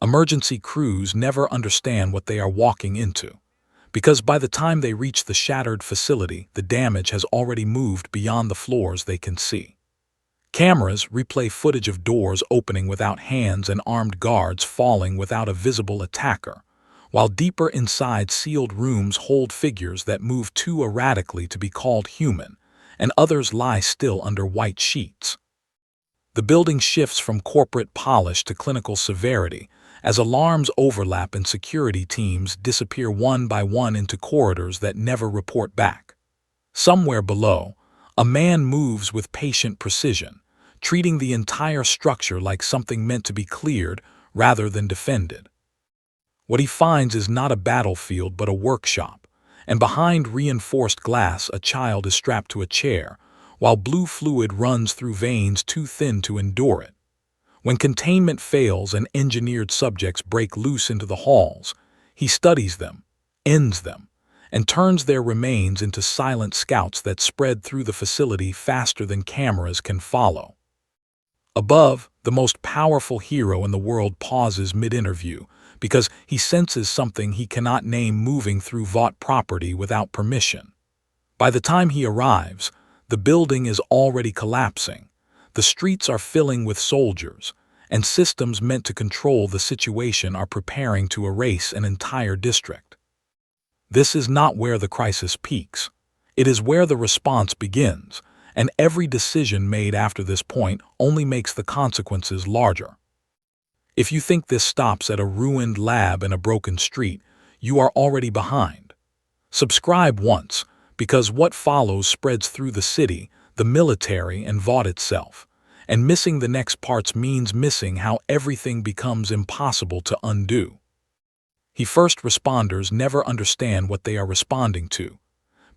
Emergency crews never understand what they are walking into, because by the time they reach the shattered facility, the damage has already moved beyond the floors they can see. Cameras replay footage of doors opening without hands and armed guards falling without a visible attacker, while deeper inside sealed rooms hold figures that move too erratically to be called human, and others lie still under white sheets. The building shifts from corporate polish to clinical severity as alarms overlap and security teams disappear one by one into corridors that never report back. Somewhere below, a man moves with patient precision, treating the entire structure like something meant to be cleared rather than defended. What he finds is not a battlefield but a workshop, and behind reinforced glass a child is strapped to a chair, while blue fluid runs through veins too thin to endure it. When containment fails and engineered subjects break loose into the halls, he studies them, ends them, and turns their remains into silent scouts that spread through the facility faster than cameras can follow. Above, the most powerful hero in the world pauses mid-interview because he senses something he cannot name moving through Vought property without permission. By the time he arrives, the building is already collapsing. The streets are filling with soldiers, and systems meant to control the situation are preparing to erase an entire district. This is not where the crisis peaks. It is where the response begins, and every decision made after this point only makes the consequences larger. If you think this stops at a ruined lab and a broken street, you are already behind. Subscribe once, because what follows spreads through the city, the military, and Vought itself, and missing the next parts means missing how everything becomes impossible to undo. First responders never understand what they are responding to,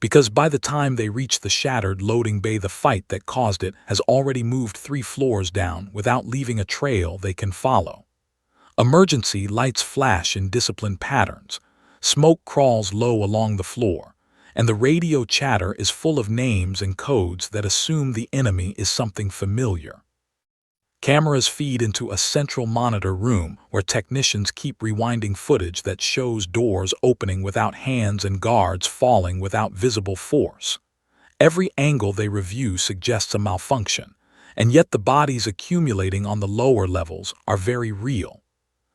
because by the time they reach the shattered loading bay, the fight that caused it has already moved 3 floors down without leaving a trail they can follow. Emergency lights flash in disciplined patterns, smoke crawls low along the floor, and the radio chatter is full of names and codes that assume the enemy is something familiar. Cameras feed into a central monitor room where technicians keep rewinding footage that shows doors opening without hands and guards falling without visible force. Every angle they review suggests a malfunction, and yet the bodies accumulating on the lower levels are very real.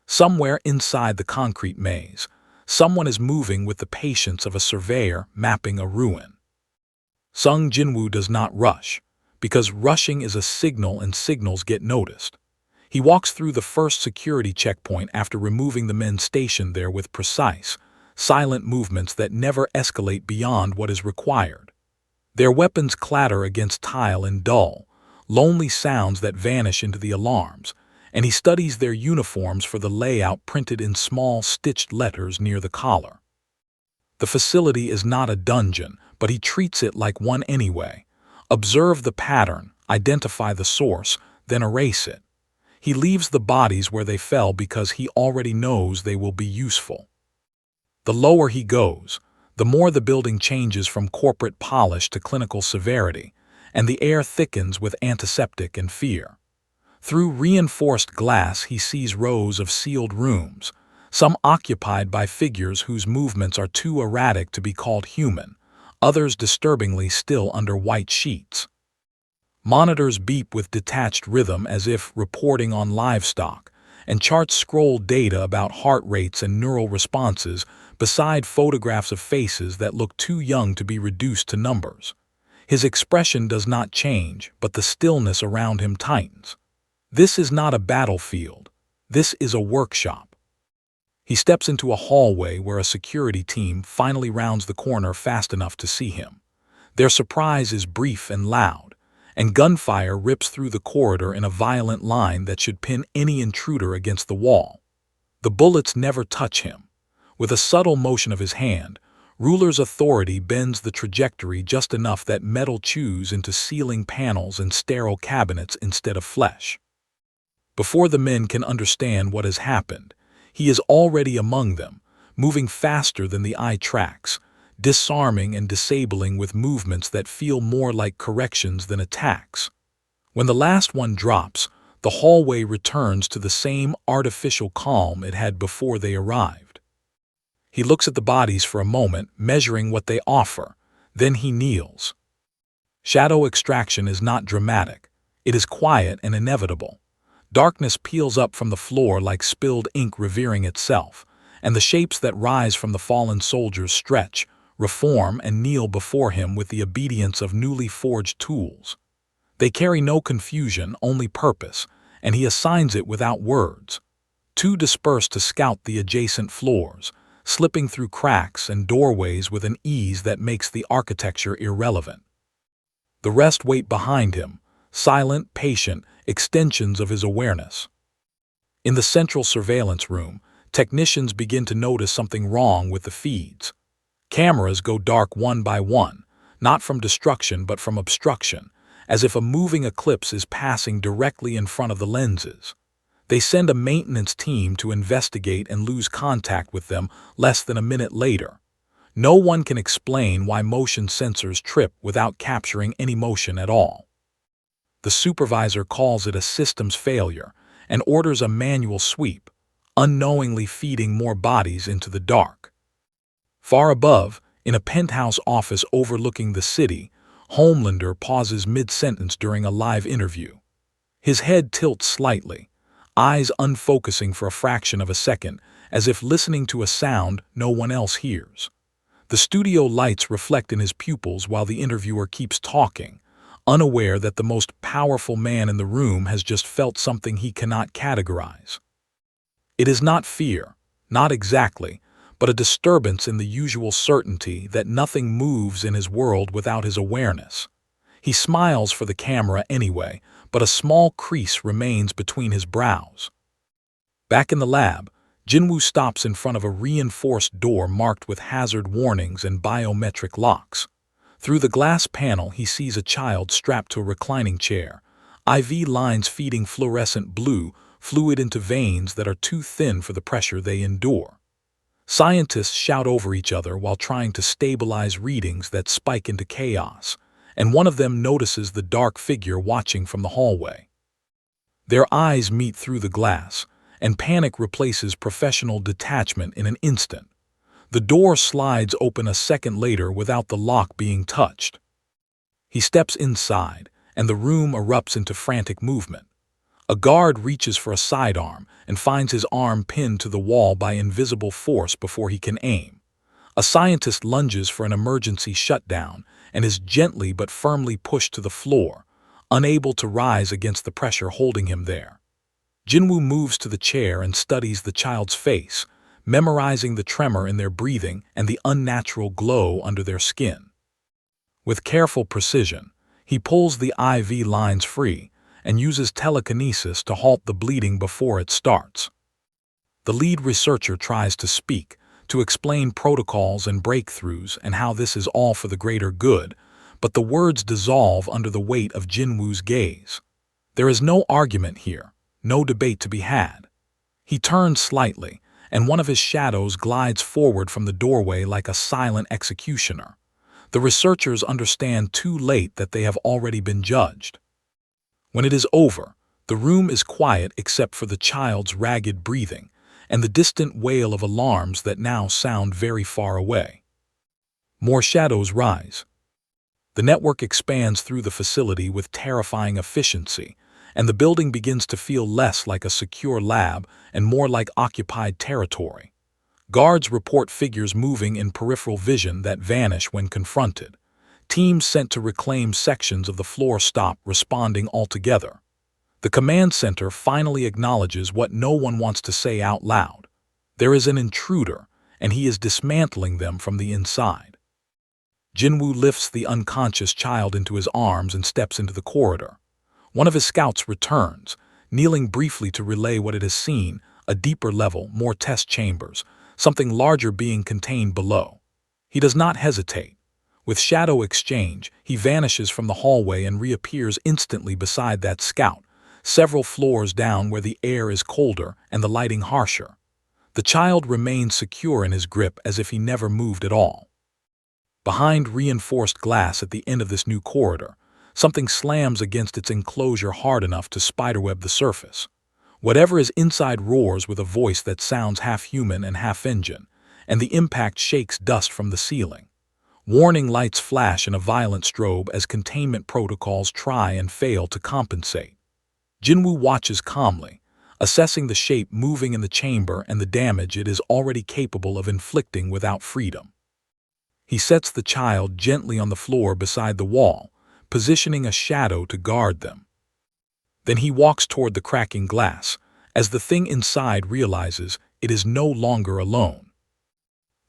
Somewhere inside the concrete maze, someone is moving with the patience of a surveyor mapping a ruin. Sung Jin-Woo does not rush, because rushing is a signal and signals get noticed. He walks through the first security checkpoint after removing the men stationed there with precise, silent movements that never escalate beyond what is required. Their weapons clatter against tile in dull, lonely sounds that vanish into the alarms, and he studies their uniforms for the layout printed in small stitched letters near the collar. The facility is not a dungeon, but he treats it like one anyway. Observe the pattern, identify the source, then erase it. He leaves the bodies where they fell because he already knows they will be useful. The lower he goes, the more the building changes from corporate polish to clinical severity, and the air thickens with antiseptic and fear. Through reinforced glass he sees rows of sealed rooms, some occupied by figures whose movements are too erratic to be called human, others disturbingly still under white sheets. Monitors beep with detached rhythm as if reporting on livestock, and charts scroll data about heart rates and neural responses beside photographs of faces that look too young to be reduced to numbers. His expression does not change, but the stillness around him tightens. This is not a battlefield. This is a workshop. He steps into a hallway where a security team finally rounds the corner fast enough to see him. Their surprise is brief and loud, and gunfire rips through the corridor in a violent line that should pin any intruder against the wall. The bullets never touch him. With a subtle motion of his hand, Ruler's authority bends the trajectory just enough that metal chews into ceiling panels and sterile cabinets instead of flesh. Before the men can understand what has happened, he is already among them, moving faster than the eye tracks, disarming and disabling with movements that feel more like corrections than attacks. When the last one drops, The hallway returns to the same artificial calm it had before they arrived. He looks at the bodies for a moment, measuring what they offer. Then he kneels. Shadow extraction is not dramatic. It is quiet and inevitable. Darkness peels up from the floor like spilled ink revering itself, and the shapes that rise from the fallen soldiers stretch, reform, and kneel before him with the obedience of newly forged tools. They carry no confusion, only purpose, and he assigns it without words. Two disperse to scout the adjacent floors, slipping through cracks and doorways with an ease that makes the architecture irrelevant. The rest wait behind him, silent, patient, extensions of his awareness. In the central surveillance room, technicians begin to notice something wrong with the feeds. Cameras go dark one by one, not from destruction but from obstruction, as if a moving eclipse is passing directly in front of the lenses. They send a maintenance team to investigate and lose contact with them less than a minute later. No one can explain why motion sensors trip without capturing any motion at all. The supervisor calls it a systems failure and orders a manual sweep, unknowingly feeding more bodies into the dark. Far above, in a penthouse office overlooking the city, Homelander pauses mid-sentence during a live interview. His head tilts slightly, eyes unfocusing for a fraction of a second, as if listening to a sound no one else hears. The studio lights reflect in his pupils while the interviewer keeps talking, unaware that the most powerful man in the room has just felt something he cannot categorize. It is not fear, not exactly, but a disturbance in the usual certainty that nothing moves in his world without his awareness. He smiles for the camera anyway, but a small crease remains between his brows. Back in the lab, Jin-Woo stops in front of a reinforced door marked with hazard warnings and biometric locks. Through the glass panel, he sees a child strapped to a reclining chair, IV lines feeding fluorescent blue fluid into veins that are too thin for the pressure they endure. Scientists shout over each other while trying to stabilize readings that spike into chaos, and one of them notices the dark figure watching from the hallway. Their eyes meet through the glass, and panic replaces professional detachment in an instant. The door slides open a second later without the lock being touched. He steps inside, and the room erupts into frantic movement. A guard reaches for a sidearm and finds his arm pinned to the wall by invisible force before he can aim. A scientist lunges for an emergency shutdown and is gently but firmly pushed to the floor, unable to rise against the pressure holding him there. Jin-Woo moves to the chair and studies the child's face, memorizing the tremor in their breathing and the unnatural glow under their skin. With careful precision, he pulls the IV lines free and uses telekinesis to halt the bleeding before it starts. The lead researcher tries to speak, to explain protocols and breakthroughs and how this is all for the greater good, but the words dissolve under the weight of Jin-Woo's gaze. There is no argument here, no debate to be had. He turns slightly, and one of his shadows glides forward from the doorway like a silent executioner. The researchers understand too late that they have already been judged. When it is over, the room is quiet except for the child's ragged breathing and the distant wail of alarms that now sound very far away. More shadows rise. The network expands through the facility with terrifying efficiency, and the building begins to feel less like a secure lab and more like occupied territory. Guards report figures moving in peripheral vision that vanish when confronted. Teams sent to reclaim sections of the floor stop responding altogether. The command center finally acknowledges what no one wants to say out loud. There is an intruder, and he is dismantling them from the inside. Jin-Woo lifts the unconscious child into his arms and steps into the corridor. One of his scouts returns, kneeling briefly to relay what it has seen, a deeper level, more test chambers, something larger being contained below. He does not hesitate. With shadow exchange, he vanishes from the hallway and reappears instantly beside that scout, several floors down where the air is colder and the lighting harsher. The child remains secure in his grip as if he never moved at all. Behind reinforced glass at the end of this new corridor, something slams against its enclosure hard enough to spiderweb the surface. Whatever is inside roars with a voice that sounds half human and half engine, and the impact shakes dust from the ceiling. Warning lights flash in a violent strobe as containment protocols try and fail to compensate. Jin-Woo watches calmly, assessing the shape moving in the chamber and the damage it is already capable of inflicting without freedom. He sets the child gently on the floor beside the wall, positioning a shadow to guard them. Then he walks toward the cracking glass, as the thing inside realizes it is no longer alone.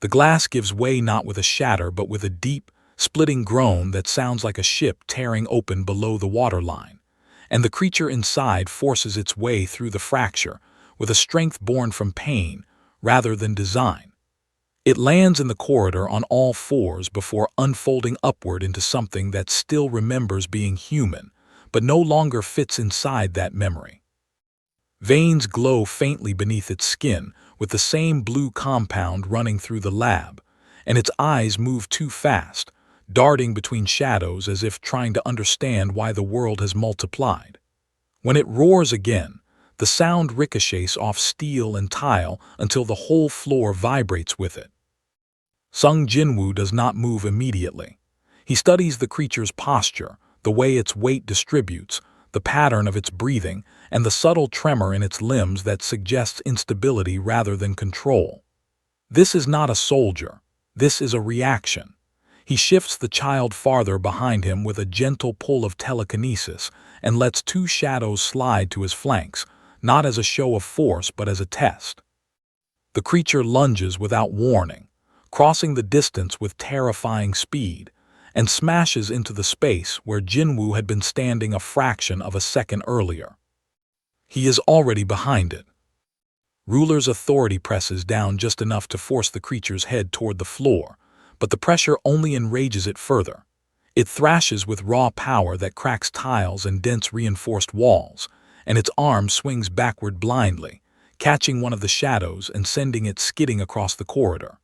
The glass gives way not with a shatter but with a deep, splitting groan that sounds like a ship tearing open below the waterline, and the creature inside forces its way through the fracture with a strength born from pain rather than design. It lands in the corridor on all fours before unfolding upward into something that still remembers being human, but no longer fits inside that memory. Veins glow faintly beneath its skin, with the same blue compound running through the lab, and its eyes move too fast, darting between shadows as if trying to understand why the world has multiplied. When it roars again, the sound ricochets off steel and tile until the whole floor vibrates with it. Sung Jin-Woo does not move immediately. He studies the creature's posture, the way its weight distributes, the pattern of its breathing, and the subtle tremor in its limbs that suggests instability rather than control. This is not a soldier. This is a reaction. He shifts the child farther behind him with a gentle pull of telekinesis and lets two shadows slide to his flanks, not as a show of force but as a test. The creature lunges without warning, crossing the distance with terrifying speed, and smashes into the space where Jin-Woo had been standing a fraction of a second earlier. He is already behind it. Ruler's authority presses down just enough to force the creature's head toward the floor, but the pressure only enrages it further. It thrashes with raw power that cracks tiles and dents reinforced walls, and its arm swings backward blindly, catching one of the shadows and sending it skidding across the corridor.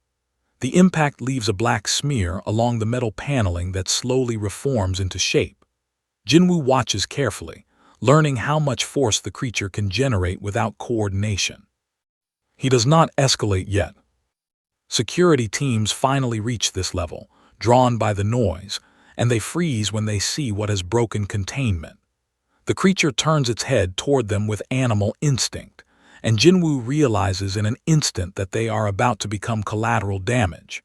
The impact leaves a black smear along the metal paneling that slowly reforms into shape. Jin-Woo watches carefully, learning how much force the creature can generate without coordination. He does not escalate yet. Security teams finally reach this level, drawn by the noise, and they freeze when they see what has broken containment. The creature turns its head toward them with animal instinct, and Jin-Woo realizes in an instant that they are about to become collateral damage.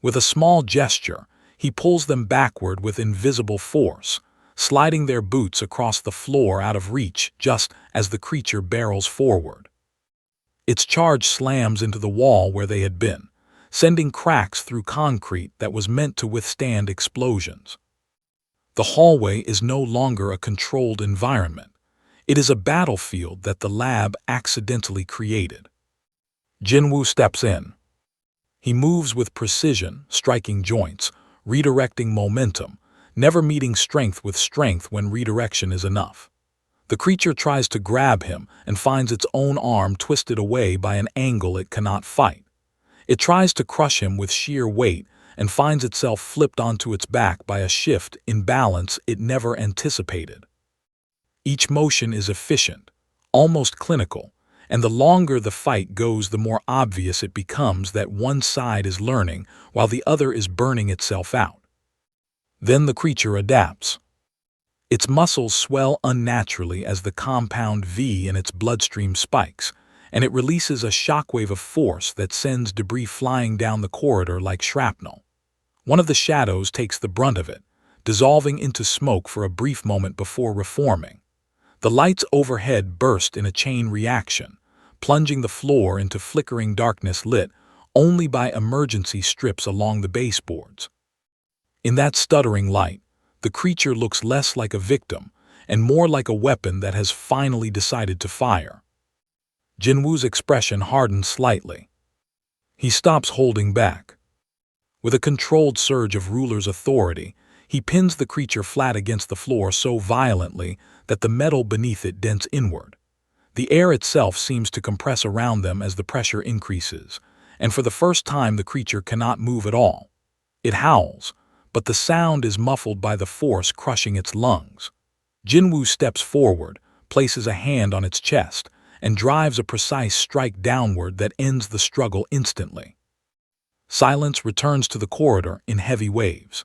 With a small gesture, he pulls them backward with invisible force, sliding their boots across the floor out of reach just as the creature barrels forward. Its charge slams into the wall where they had been, sending cracks through concrete that was meant to withstand explosions. The hallway is no longer a controlled environment. It is a battlefield that the lab accidentally created. Jin-Woo steps in. He moves with precision, striking joints, redirecting momentum, never meeting strength with strength when redirection is enough. The creature tries to grab him and finds its own arm twisted away by an angle it cannot fight. It tries to crush him with sheer weight and finds itself flipped onto its back by a shift in balance it never anticipated. Each motion is efficient, almost clinical, and the longer the fight goes, the more obvious it becomes that one side is learning while the other is burning itself out. Then the creature adapts. Its muscles swell unnaturally as the compound V in its bloodstream spikes, and it releases a shockwave of force that sends debris flying down the corridor like shrapnel. One of the shadows takes the brunt of it, dissolving into smoke for a brief moment before reforming. The lights overhead burst in a chain reaction, plunging the floor into flickering darkness lit only by emergency strips along the baseboards. In that stuttering light, the creature looks less like a victim and more like a weapon that has finally decided to fire. Jin-Woo's expression hardens slightly. He stops holding back. With a controlled surge of Ruler's authority, he pins the creature flat against the floor so violently that the metal beneath it dents inward. The air itself seems to compress around them as the pressure increases, and for the first time the creature cannot move at all. It howls, but the sound is muffled by the force crushing its lungs. Jin-Woo steps forward, places a hand on its chest, and drives a precise strike downward that ends the struggle instantly. Silence returns to the corridor in heavy waves.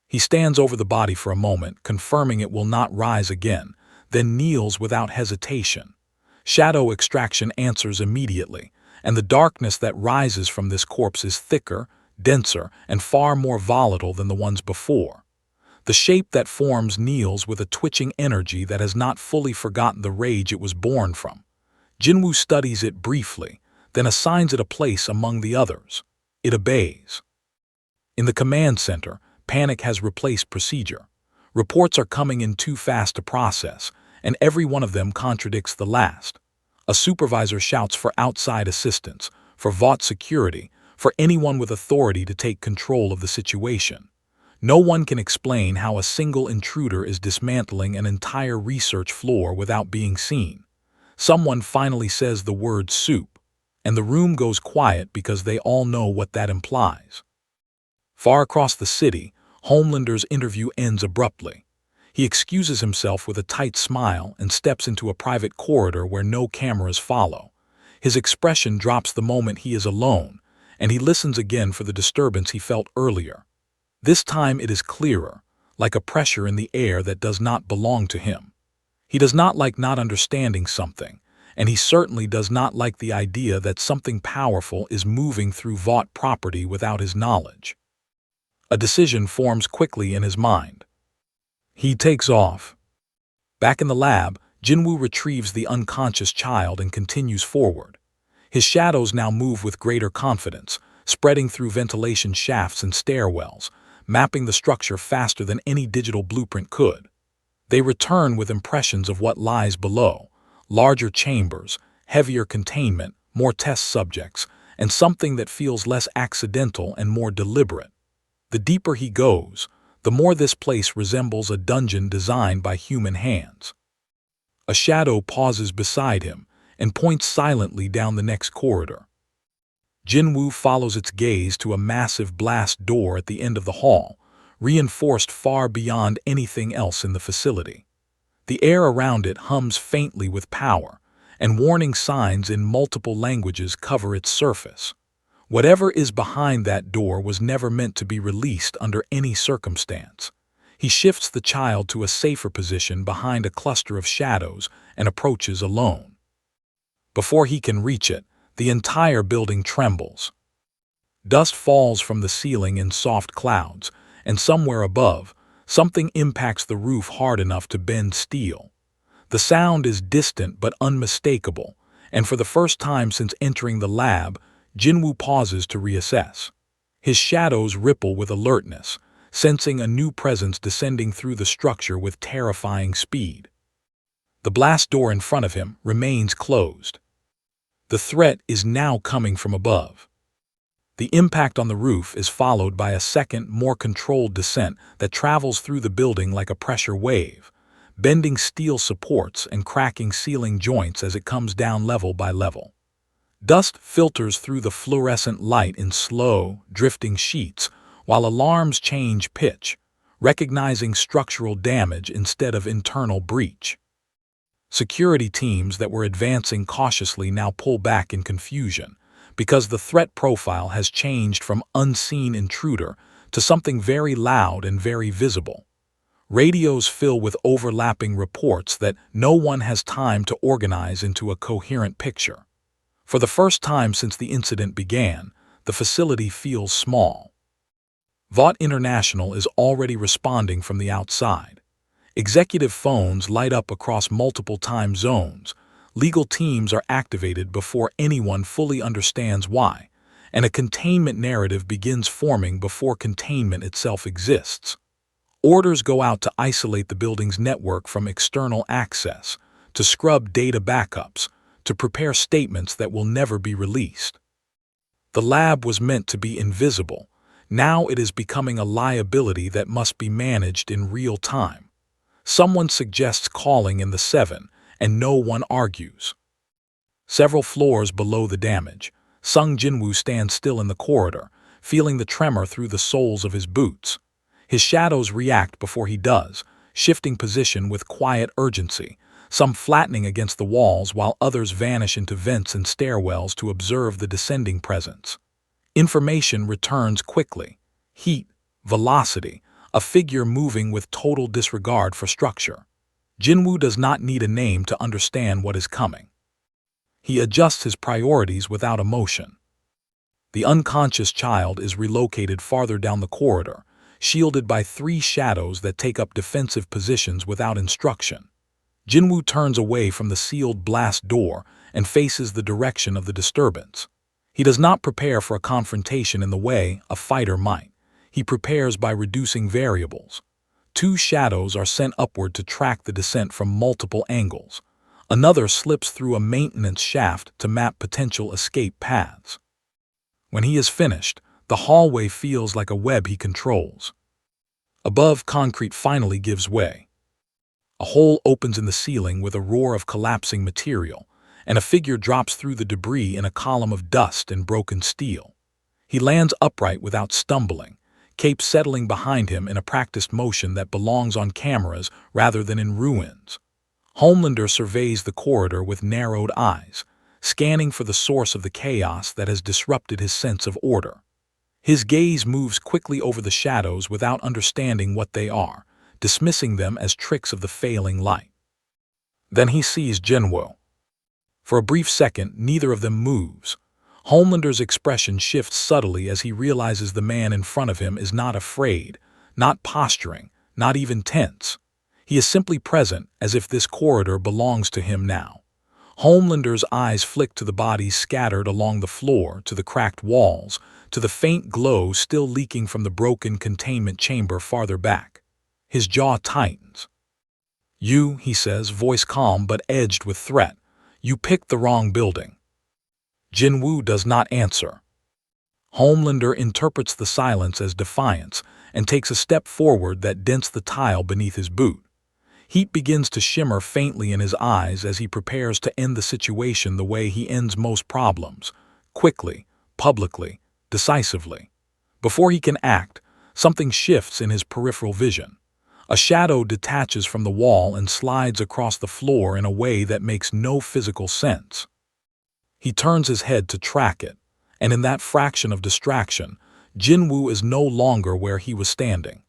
He stands over the body for a moment, confirming it will not rise again, then kneels without hesitation. Shadow extraction answers immediately, and the darkness that rises from this corpse is thicker, denser, and far more volatile than the ones before. The shape that forms kneels with a twitching energy that has not fully forgotten the rage it was born from. Jin-Woo studies it briefly, then assigns it a place among the others. It obeys. In the command center, panic has replaced procedure. Reports are coming in too fast to process, and every one of them contradicts the last. A supervisor shouts for outside assistance, for Vought security, for anyone with authority to take control of the situation. No one can explain how a single intruder is dismantling an entire research floor without being seen. Someone finally says the word soup, and the room goes quiet because they all know what that implies. Far across the city, Homelander's interview ends abruptly. He excuses himself with a tight smile and steps into a private corridor where no cameras follow. His expression drops the moment he is alone, and he listens again for the disturbance he felt earlier. This time it is clearer, like a pressure in the air that does not belong to him. He does not like not understanding something, and he certainly does not like the idea that something powerful is moving through Vought property without his knowledge. A decision forms quickly in his mind. He takes off. Back in the lab, Jin-Woo retrieves the unconscious child and continues forward. His shadows now move with greater confidence, spreading through ventilation shafts and stairwells, mapping the structure faster than any digital blueprint could. They return with impressions of what lies below: larger chambers, heavier containment, more test subjects, and something that feels less accidental and more deliberate. The deeper he goes, the more this place resembles a dungeon designed by human hands. A shadow pauses beside him and points silently down the next corridor. Jin-Woo follows its gaze to a massive blast door at the end of the hall, reinforced far beyond anything else in the facility. The air around it hums faintly with power, and warning signs in multiple languages cover its surface. Whatever is behind that door was never meant to be released under any circumstance. He shifts the child to a safer position behind a cluster of shadows and approaches alone. Before he can reach it, the entire building trembles. Dust falls from the ceiling in soft clouds, and somewhere above, something impacts the roof hard enough to bend steel. The sound is distant but unmistakable, and for the first time since entering the lab, Jin-Woo pauses to reassess. His shadows ripple with alertness, sensing a new presence descending through the structure with terrifying speed. The blast door in front of him remains closed. The threat is now coming from above. The impact on the roof is followed by a second, more controlled descent that travels through the building like a pressure wave, bending steel supports and cracking ceiling joints as it comes down level by level. Dust filters through the fluorescent light in slow, drifting sheets, while alarms change pitch, recognizing structural damage instead of internal breach. Security teams that were advancing cautiously now pull back in confusion, because the threat profile has changed from unseen intruder to something very loud and very visible. Radios fill with overlapping reports that no one has time to organize into a coherent picture. For the first time since the incident began, the facility feels small. Vought International is already responding from the outside. Executive phones light up across multiple time zones, legal teams are activated before anyone fully understands why, and a containment narrative begins forming before containment itself exists. Orders go out to isolate the building's network from external access, to scrub data backups, to prepare statements that will never be released. The lab was meant to be invisible. Now it is becoming a liability that must be managed in real time. Someone suggests calling in the 7, and no one argues. Several floors below the damage, Sung Jin-Woo stands still in the corridor, feeling the tremor through the soles of his boots. His shadows react before he does, shifting position with quiet urgency, some flattening against the walls while others vanish into vents and stairwells to observe the descending presence. Information returns quickly. Heat, velocity, a figure moving with total disregard for structure. Jin-Woo does not need a name to understand what is coming. He adjusts his priorities without emotion. The unconscious child is relocated farther down the corridor, shielded by 3 shadows that take up defensive positions without instruction. Jin-Woo turns away from the sealed blast door and faces the direction of the disturbance. He does not prepare for a confrontation in the way a fighter might. He prepares by reducing variables. 2 shadows are sent upward to track the descent from multiple angles. Another slips through a maintenance shaft to map potential escape paths. When he is finished, the hallway feels like a web he controls. Above, concrete finally gives way. A hole opens in the ceiling with a roar of collapsing material, and a figure drops through the debris in a column of dust and broken steel. He lands upright without stumbling, cape settling behind him in a practiced motion that belongs on cameras rather than in ruins. Homelander surveys the corridor with narrowed eyes, scanning for the source of the chaos that has disrupted his sense of order. His gaze moves quickly over the shadows without understanding what they are, dismissing them as tricks of the failing light. Then he sees Jin-Woo. For a brief second, neither of them moves. Homelander's expression shifts subtly as he realizes the man in front of him is not afraid, not posturing, not even tense. He is simply present, as if this corridor belongs to him now. Homelander's eyes flick to the bodies scattered along the floor, to the cracked walls, to the faint glow still leaking from the broken containment chamber farther back. His jaw tightens. "You," he says, voice calm but edged with threat. "You picked the wrong building." Jin-Woo does not answer. Homelander interprets the silence as defiance and takes a step forward that dents the tile beneath his boot. Heat begins to shimmer faintly in his eyes as he prepares to end the situation the way he ends most problems, quickly, publicly, decisively. Before he can act, something shifts in his peripheral vision. A shadow detaches from the wall and slides across the floor in a way that makes no physical sense. He turns his head to track it, and in that fraction of distraction, Jin-Woo is no longer where he was standing.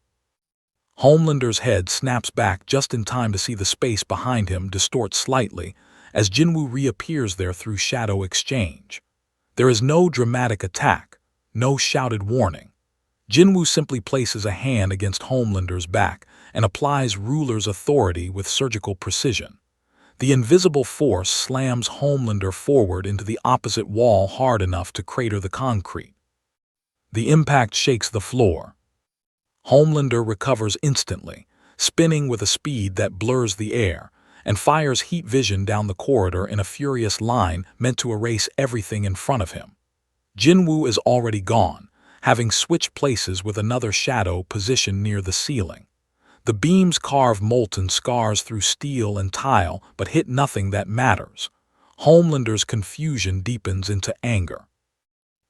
Homelander's head snaps back just in time to see the space behind him distort slightly as Jin-Woo reappears there through shadow exchange. There is no dramatic attack, no shouted warning. Jin-Woo simply places a hand against Homelander's back and applies ruler's authority with surgical precision. The invisible force slams Homelander forward into the opposite wall hard enough to crater the concrete. The impact shakes the floor. Homelander recovers instantly, spinning with a speed that blurs the air, and fires heat vision down the corridor in a furious line meant to erase everything in front of him. Jin-Woo is already gone, having switched places with another shadow positioned near the ceiling. The beams carve molten scars through steel and tile but hit nothing that matters. Homelander's confusion deepens into anger.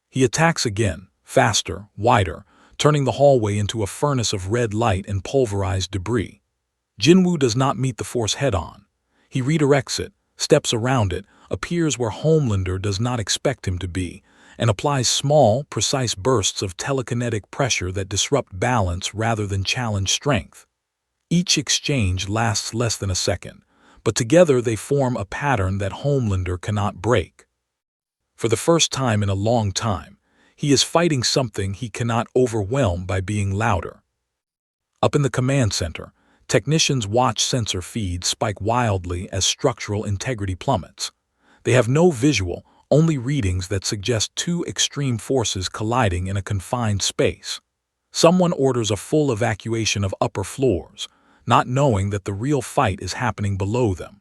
He attacks again, faster, wider, turning the hallway into a furnace of red light and pulverized debris. Jin-Woo does not meet the force head-on. He redirects it, steps around it, appears where Homelander does not expect him to be, and applies small, precise bursts of telekinetic pressure that disrupt balance rather than challenge strength. Each exchange lasts less than a second, but together they form a pattern that Homelander cannot break. For the first time in a long time, he is fighting something he cannot overwhelm by being louder. Up in the command center, technicians watch sensor feeds spike wildly as structural integrity plummets. They have no visual, only readings that suggest 2 extreme forces colliding in a confined space. Someone orders a full evacuation of upper floors, not knowing that the real fight is happening below them.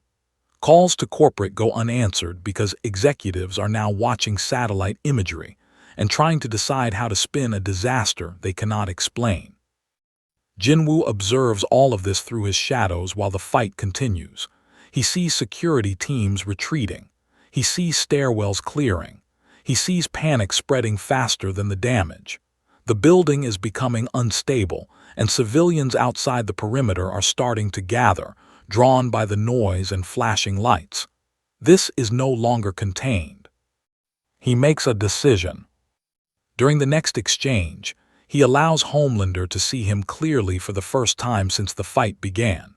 Calls to corporate go unanswered because executives are now watching satellite imagery and trying to decide how to spin a disaster they cannot explain. Jin-Woo observes all of this through his shadows while the fight continues. He sees security teams retreating. He sees stairwells clearing. He sees panic spreading faster than the damage. The building is becoming unstable, and civilians outside the perimeter are starting to gather, drawn by the noise and flashing lights. This is no longer contained. He makes a decision. During the next exchange, he allows Homelander to see him clearly for the first time since the fight began.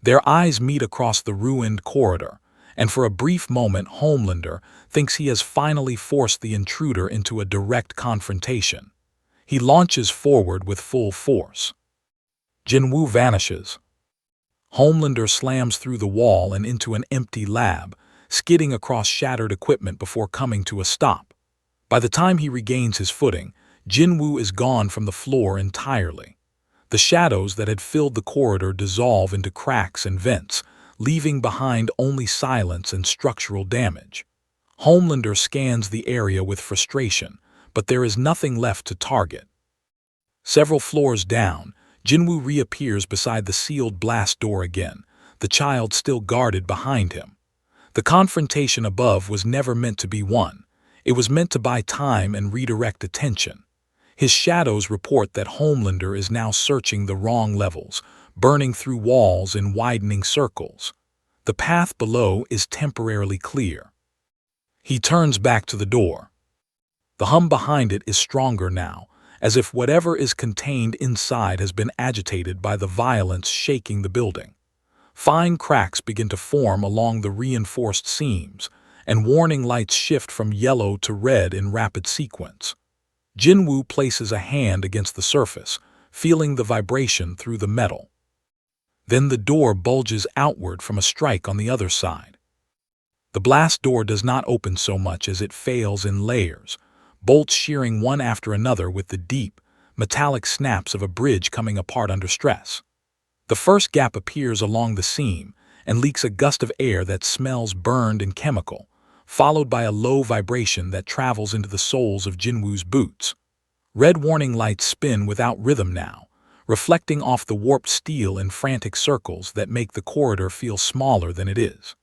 Their eyes meet across the ruined corridor, and for a brief moment Homelander thinks he has finally forced the intruder into a direct confrontation. He launches forward with full force. Jin-Woo vanishes. Homelander slams through the wall and into an empty lab, skidding across shattered equipment before coming to a stop. By the time he regains his footing, Jin-Woo is gone from the floor entirely. The shadows that had filled the corridor dissolve into cracks and vents, leaving behind only silence and structural damage. Homelander scans the area with frustration, but there is nothing left to target. Several floors down, Jin-Woo reappears beside the sealed blast door again, the child still guarded behind him. The confrontation above was never meant to be won. It was meant to buy time and redirect attention. His shadows report that Homelander is now searching the wrong levels, burning through walls in widening circles. The path below is temporarily clear. He turns back to the door. The hum behind it is stronger now, as if whatever is contained inside has been agitated by the violence shaking the building. Fine cracks begin to form along the reinforced seams, and warning lights shift from yellow to red in rapid sequence. Jin-Woo places a hand against the surface, feeling the vibration through the metal. Then the door bulges outward from a strike on the other side. The blast door does not open so much as it fails in layers, bolts shearing one after another with the deep, metallic snaps of a bridge coming apart under stress. The first gap appears along the seam and leaks a gust of air that smells burned and chemical, followed by a low vibration that travels into the soles of Jin-Woo's boots. Red warning lights spin without rhythm now, reflecting off the warped steel in frantic circles that make the corridor feel smaller than it is.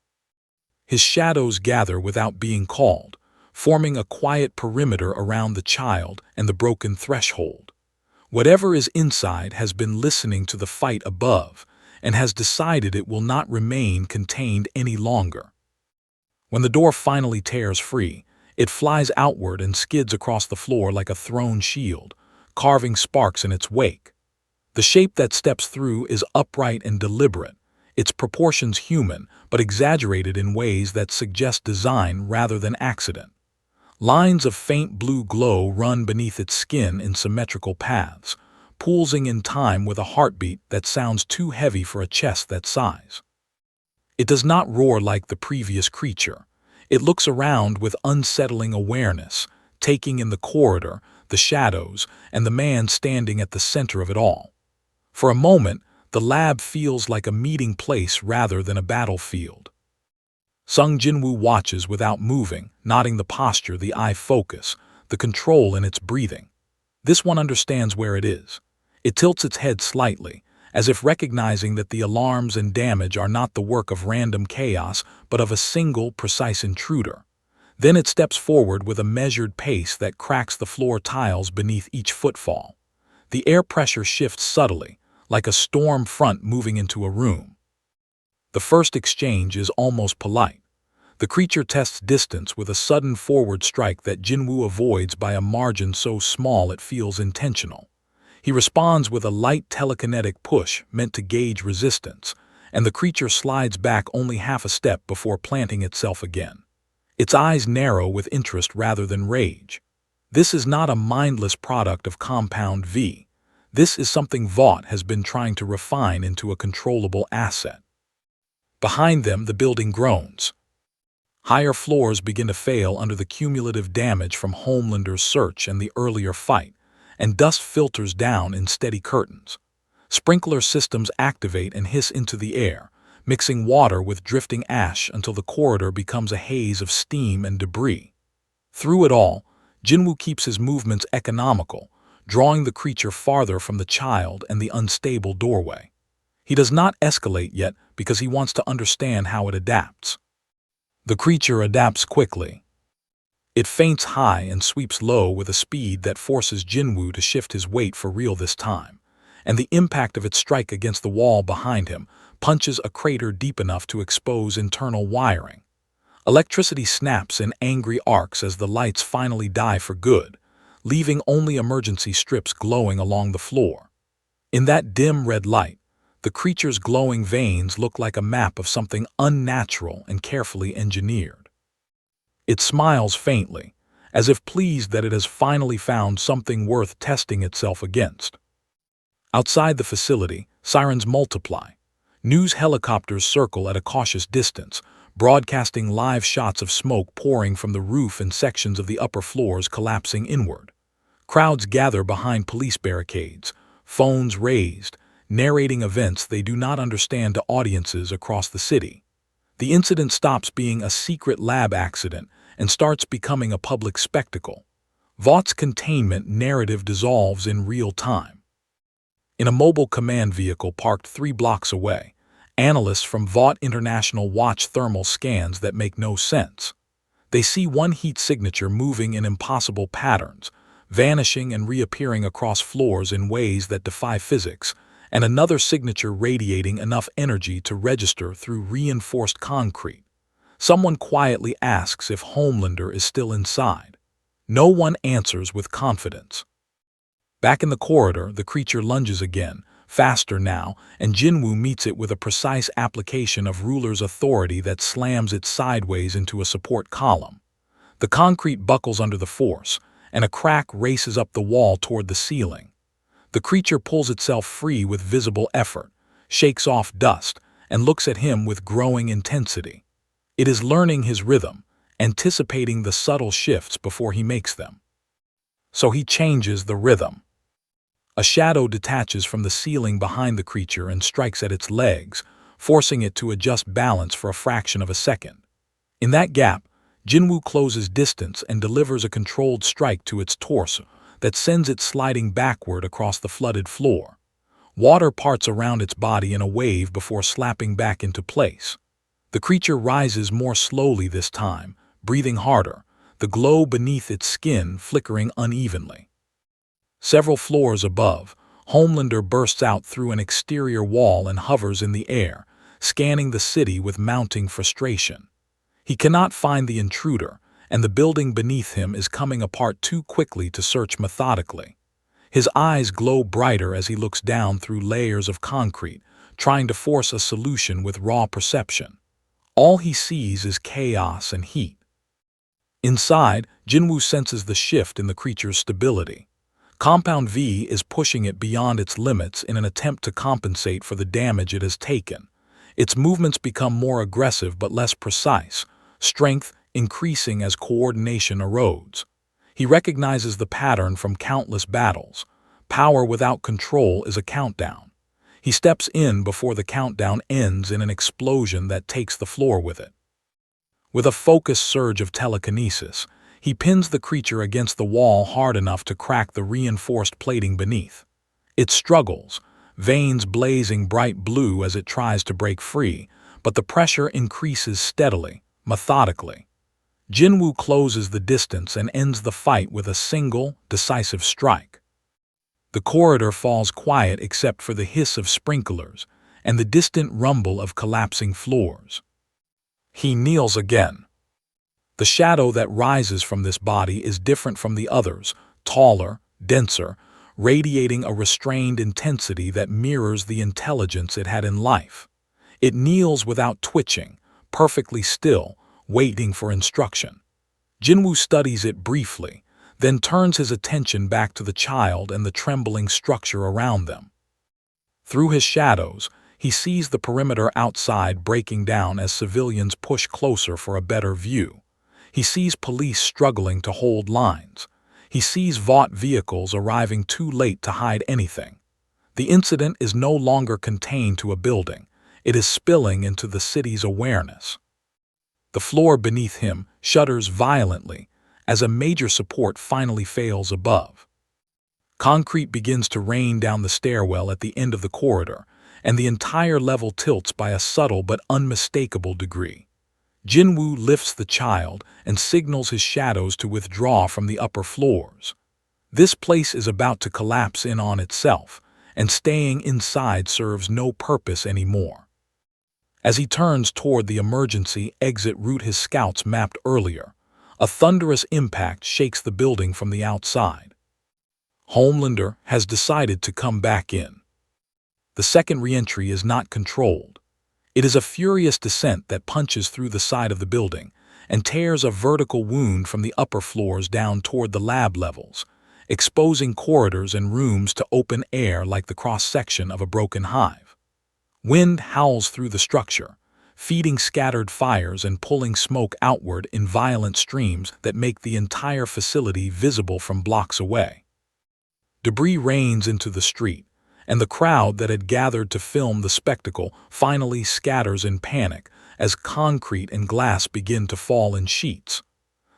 His shadows gather without being called, forming a quiet perimeter around the child and the broken threshold. Whatever is inside has been listening to the fight above and has decided it will not remain contained any longer. When the door finally tears free, it flies outward and skids across the floor like a thrown shield, carving sparks in its wake. The shape that steps through is upright and deliberate, its proportions human but exaggerated in ways that suggest design rather than accident. Lines of faint blue glow run beneath its skin in symmetrical paths, pulsing in time with a heartbeat that sounds too heavy for a chest that size. It does not roar like the previous creature. It looks around with unsettling awareness, taking in the corridor, the shadows, and the man standing at the center of it all. For a moment, the lab feels like a meeting place rather than a battlefield. Sung Jin-Woo watches without moving, nodding the posture, the eye focus, the control in its breathing. This one understands where it is. It tilts its head slightly, as if recognizing that the alarms and damage are not the work of random chaos, but of a single, precise intruder. Then it steps forward with a measured pace that cracks the floor tiles beneath each footfall. The air pressure shifts subtly, like a storm front moving into a room. The first exchange is almost polite. The creature tests distance with a sudden forward strike that Jin-Woo avoids by a margin so small it feels intentional. He responds with a light telekinetic push meant to gauge resistance, and the creature slides back only half a step before planting itself again. Its eyes narrow with interest rather than rage. This is not a mindless product of Compound V. This is something Vought has been trying to refine into a controllable asset. Behind them, the building groans. Higher floors begin to fail under the cumulative damage from Homelander's search and the earlier fight, and dust filters down in steady curtains. Sprinkler systems activate and hiss into the air, mixing water with drifting ash until the corridor becomes a haze of steam and debris. Through it all, Jin-Woo keeps his movements economical, drawing the creature farther from the child and the unstable doorway. He does not escalate yet because he wants to understand how it adapts. The creature adapts quickly. It feints high and sweeps low with a speed that forces Jin-Woo to shift his weight for real this time, and the impact of its strike against the wall behind him punches a crater deep enough to expose internal wiring. Electricity snaps in angry arcs as the lights finally die for good, leaving only emergency strips glowing along the floor. In that dim red light, the creature's glowing veins look like a map of something unnatural and carefully engineered. It smiles faintly, as if pleased that it has finally found something worth testing itself against. Outside the facility, sirens multiply. News helicopters circle at a cautious distance, broadcasting live shots of smoke pouring from the roof and sections of the upper floors collapsing inward. Crowds gather behind police barricades, phones raised, narrating events they do not understand to audiences across the city. The incident stops being a secret lab accident and starts becoming a public spectacle. Vought's containment narrative dissolves in real time. In a mobile command vehicle parked 3 blocks away, analysts from Vought International watch thermal scans that make no sense. They see one heat signature moving in impossible patterns, vanishing and reappearing across floors in ways that defy physics, and another signature radiating enough energy to register through reinforced concrete. Someone quietly asks if Homelander is still inside. No one answers with confidence. Back in the corridor, the creature lunges again, faster now, and Jin-Woo meets it with a precise application of ruler's authority that slams it sideways into a support column. The concrete buckles under the force, and a crack races up the wall toward the ceiling. The creature pulls itself free with visible effort, shakes off dust, and looks at him with growing intensity. It is learning his rhythm, anticipating the subtle shifts before he makes them. So he changes the rhythm. A shadow detaches from the ceiling behind the creature and strikes at its legs, forcing it to adjust balance for a fraction of a second. In that gap, Jin-Woo closes distance and delivers a controlled strike to its torso that sends it sliding backward across the flooded floor. Water parts around its body in a wave before slapping back into place. The creature rises more slowly this time, breathing harder, the glow beneath its skin flickering unevenly. Several floors above, Homelander bursts out through an exterior wall and hovers in the air, scanning the city with mounting frustration. He cannot find the intruder, and the building beneath him is coming apart too quickly to search methodically. His eyes glow brighter as he looks down through layers of concrete, trying to force a solution with raw perception. All he sees is chaos and heat. Inside, Jin-Woo senses the shift in the creature's stability. Compound V is pushing it beyond its limits in an attempt to compensate for the damage it has taken. Its movements become more aggressive but less precise, strength increasing as coordination erodes. He recognizes the pattern from countless battles. Power without control is a countdown. He steps in before the countdown ends in an explosion that takes the floor with it. With a focused surge of telekinesis, he pins the creature against the wall hard enough to crack the reinforced plating beneath. It struggles, veins blazing bright blue as it tries to break free, but the pressure increases steadily, methodically. Jin-Woo closes the distance and ends the fight with a single, decisive strike. The corridor falls quiet except for the hiss of sprinklers and the distant rumble of collapsing floors. He kneels again. The shadow that rises from this body is different from the others, taller, denser, radiating a restrained intensity that mirrors the intelligence it had in life. It kneels without twitching, perfectly still, waiting for instruction. Jin-Woo studies it briefly, then turns his attention back to the child and the trembling structure around them. Through his shadows, he sees the perimeter outside breaking down as civilians push closer for a better view. He sees police struggling to hold lines. He sees Vought vehicles arriving too late to hide anything. The incident is no longer contained to a building. It is spilling into the city's awareness. The floor beneath him shudders violently as a major support finally fails above. Concrete begins to rain down the stairwell at the end of the corridor, and the entire level tilts by a subtle but unmistakable degree. Jin-Woo lifts the child and signals his shadows to withdraw from the upper floors. This place is about to collapse in on itself, and staying inside serves no purpose anymore. As he turns toward the emergency exit route his scouts mapped earlier, a thunderous impact shakes the building from the outside. Homelander has decided to come back in. The second re-entry is not controlled. It is a furious descent that punches through the side of the building and tears a vertical wound from the upper floors down toward the lab levels, exposing corridors and rooms to open air like the cross-section of a broken hive. Wind howls through the structure, feeding scattered fires and pulling smoke outward in violent streams that make the entire facility visible from blocks away. Debris rains into the street, and the crowd that had gathered to film the spectacle finally scatters in panic as concrete and glass begin to fall in sheets.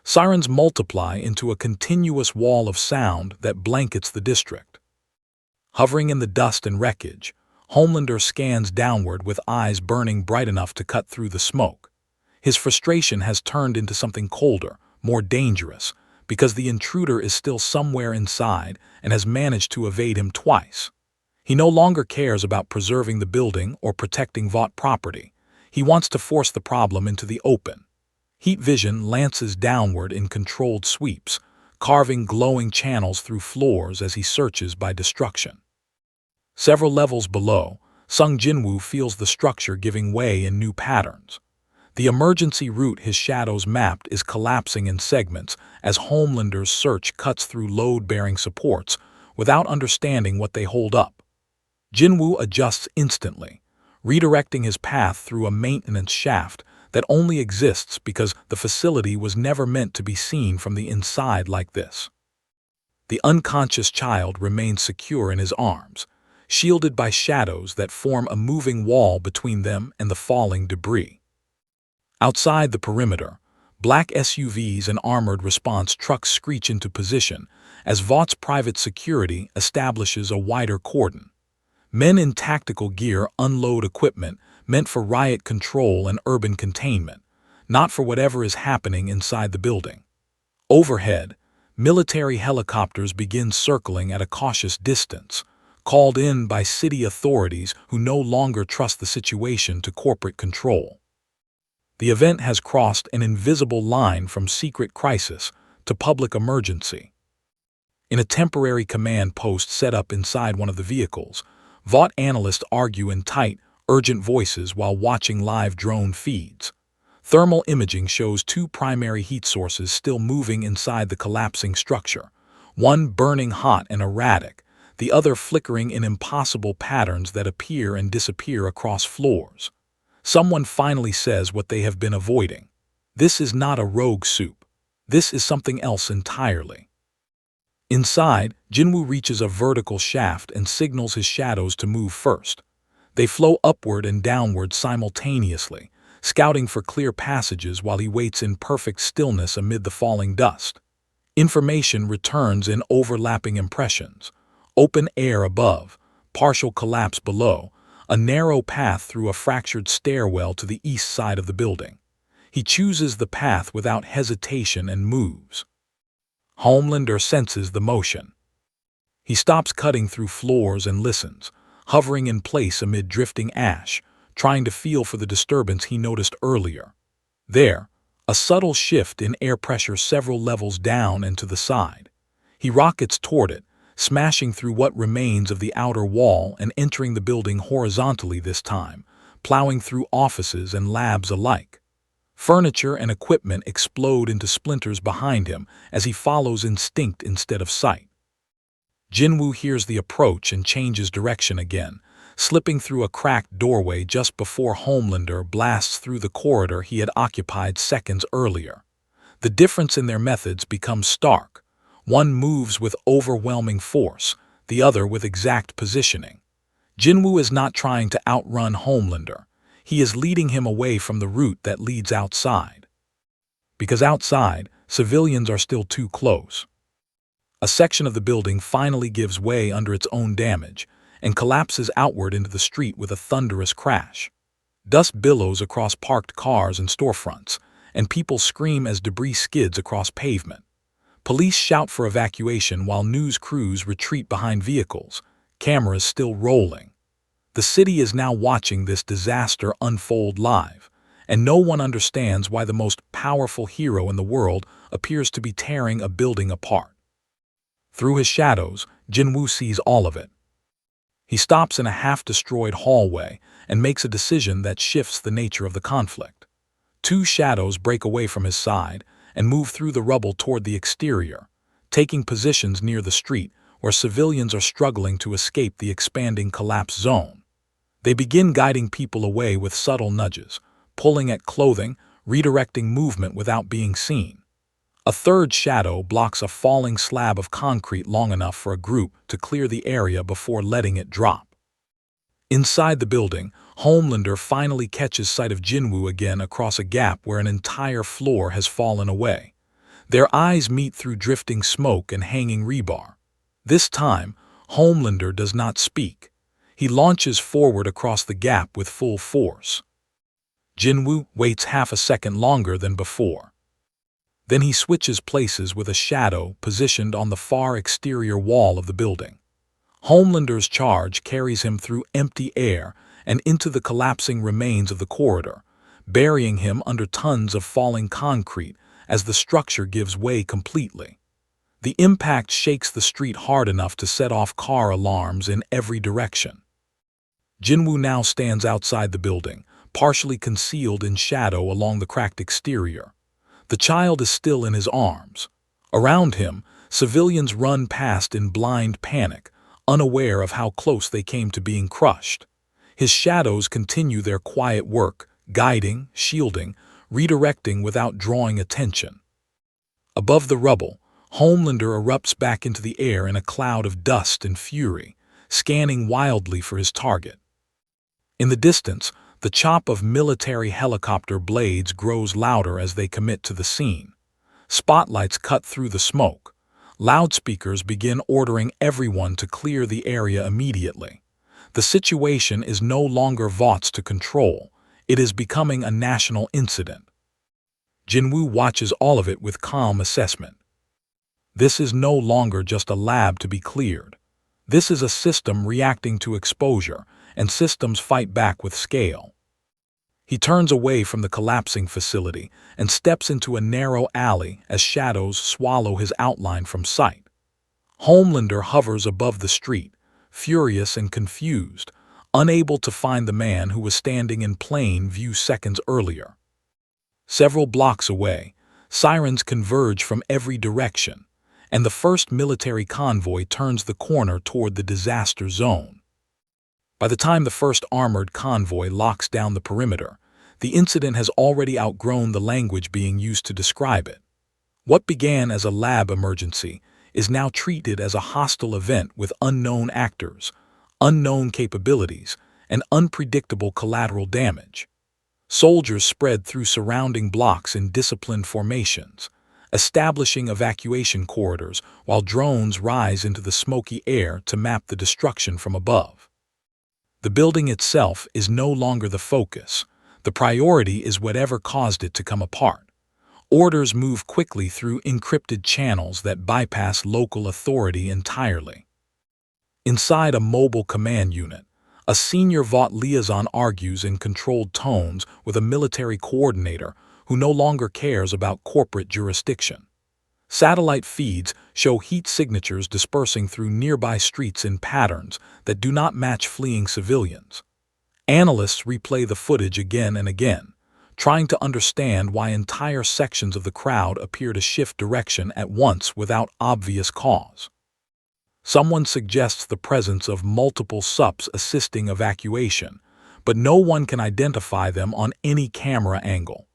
Sirens multiply into a continuous wall of sound that blankets the district. Hovering in the dust and wreckage, Homelander scans downward with eyes burning bright enough to cut through the smoke. His frustration has turned into something colder, more dangerous, because the intruder is still somewhere inside and has managed to evade him twice. He no longer cares about preserving the building or protecting Vought property. He wants to force the problem into the open. Heat vision lances downward in controlled sweeps, carving glowing channels through floors as he searches by destruction. Several levels below, Sung Jin-Woo feels the structure giving way in new patterns. The emergency route his shadows mapped is collapsing in segments as Homelander's search cuts through load-bearing supports without understanding what they hold up. Jin-Woo adjusts instantly, redirecting his path through a maintenance shaft that only exists because the facility was never meant to be seen from the inside like this. The unconscious child remains secure in his arms, shielded by shadows that form a moving wall between them and the falling debris. Outside the perimeter, black SUVs and armored response trucks screech into position as Vaught's private security establishes a wider cordon. Men in tactical gear unload equipment meant for riot control and urban containment, not for whatever is happening inside the building. Overhead, military helicopters begin circling at a cautious distance, called in by city authorities who no longer trust the situation to corporate control. The event has crossed an invisible line from secret crisis to public emergency. In a temporary command post set up inside one of the vehicles, Vought analysts argue in tight, urgent voices while watching live drone feeds. Thermal imaging shows two primary heat sources still moving inside the collapsing structure, one burning hot and erratic, the other flickering in impossible patterns that appear and disappear across floors. Someone finally says what they have been avoiding. This is not a rogue soup. This is something else entirely. Inside, Jin-Woo reaches a vertical shaft and signals his shadows to move first. They flow upward and downward simultaneously, scouting for clear passages while he waits in perfect stillness amid the falling dust. Information returns in overlapping impressions. Open air above, partial collapse below, a narrow path through a fractured stairwell to the east side of the building. He chooses the path without hesitation and moves. Homelander senses the motion. He stops cutting through floors and listens, hovering in place amid drifting ash, trying to feel for the disturbance he noticed earlier. There, a subtle shift in air pressure several levels down and to the side. He rockets toward it, smashing through what remains of the outer wall and entering the building horizontally this time, plowing through offices and labs alike. Furniture and equipment explode into splinters behind him as he follows instinct instead of sight. Jin-Woo hears the approach and changes direction again, slipping through a cracked doorway just before Homelander blasts through the corridor he had occupied seconds earlier. The difference in their methods becomes stark. One moves with overwhelming force, the other with exact positioning. Jin-Woo is not trying to outrun Homelander. He is leading him away from the route that leads outside. Because outside, civilians are still too close. A section of the building finally gives way under its own damage and collapses outward into the street with a thunderous crash. Dust billows across parked cars and storefronts, and people scream as debris skids across pavement. Police shout for evacuation while news crews retreat behind vehicles, cameras still rolling. The city is now watching this disaster unfold live, and no one understands why the most powerful hero in the world appears to be tearing a building apart. Through his shadows, Jin-Woo sees all of it. He stops in a half-destroyed hallway and makes a decision that shifts the nature of the conflict. Two shadows break away from his side and move through the rubble toward the exterior, taking positions near the street where civilians are struggling to escape the expanding collapse zone. They begin guiding people away with subtle nudges, pulling at clothing, redirecting movement without being seen. A third shadow blocks a falling slab of concrete long enough for a group to clear the area before letting it drop. Inside the building, Homelander finally catches sight of Jin-Woo again across a gap where an entire floor has fallen away. Their eyes meet through drifting smoke and hanging rebar. This time, Homelander does not speak. He launches forward across the gap with full force. Jin-Woo waits half a second longer than before. Then he switches places with a shadow positioned on the far exterior wall of the building. Homelander's charge carries him through empty air and into the collapsing remains of the corridor, burying him under tons of falling concrete as the structure gives way completely. The impact shakes the street hard enough to set off car alarms in every direction. Jin-Woo now stands outside the building, partially concealed in shadow along the cracked exterior. The child is still in his arms. Around him, civilians run past in blind panic, unaware of how close they came to being crushed. His shadows continue their quiet work, guiding, shielding, redirecting without drawing attention. Above the rubble, Homelander erupts back into the air in a cloud of dust and fury, scanning wildly for his target. In the distance, the chop of military helicopter blades grows louder as they commit to the scene. Spotlights cut through the smoke. Loudspeakers begin ordering everyone to clear the area immediately. The situation is no longer Vought's to control. It is becoming a national incident. Jin-Woo watches all of it with calm assessment. This is no longer just a lab to be cleared. This is a system reacting to exposure, and systems fight back with scale. He turns away from the collapsing facility and steps into a narrow alley as shadows swallow his outline from sight. Homelander hovers above the street, furious and confused, unable to find the man who was standing in plain view seconds earlier. Several blocks away, sirens converge from every direction, and the first military convoy turns the corner toward the disaster zone. By the time the first armored convoy locks down the perimeter, the incident has already outgrown the language being used to describe it. What began as a lab emergency is now treated as a hostile event with unknown actors, unknown capabilities, and unpredictable collateral damage. Soldiers spread through surrounding blocks in disciplined formations, establishing evacuation corridors while drones rise into the smoky air to map the destruction from above. The building itself is no longer the focus. The priority is whatever caused it to come apart. Orders move quickly through encrypted channels that bypass local authority entirely. Inside a mobile command unit, a senior Vought liaison argues in controlled tones with a military coordinator who no longer cares about corporate jurisdiction. Satellite feeds show heat signatures dispersing through nearby streets in patterns that do not match fleeing civilians. Analysts replay the footage again and again, trying to understand why entire sections of the crowd appear to shift direction at once without obvious cause. Someone suggests the presence of multiple SUPs assisting evacuation, but no one can identify them on any camera angle.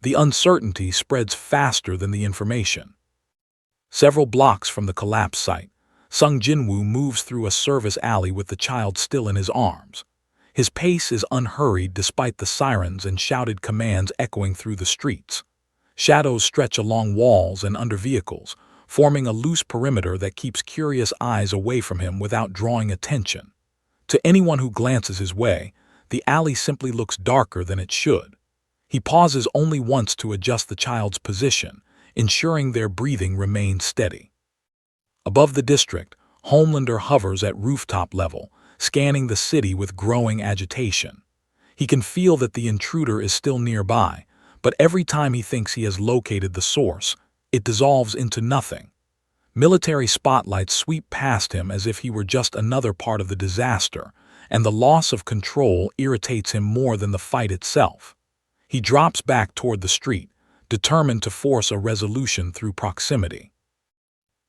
The uncertainty spreads faster than the information. Several blocks from the collapse site, Sung Jin-Woo moves through a service alley with the child still in his arms. His pace is unhurried despite the sirens and shouted commands echoing through the streets. Shadows stretch along walls and under vehicles, forming a loose perimeter that keeps curious eyes away from him without drawing attention. To anyone who glances his way, the alley simply looks darker than it should. He pauses only once to adjust the child's position, ensuring their breathing remains steady. Above the district, Homelander hovers at rooftop level, scanning the city with growing agitation. He can feel that the intruder is still nearby, but every time he thinks he has located the source, it dissolves into nothing. Military spotlights sweep past him as if he were just another part of the disaster, and the loss of control irritates him more than the fight itself. He drops back toward the street, determined to force a resolution through proximity.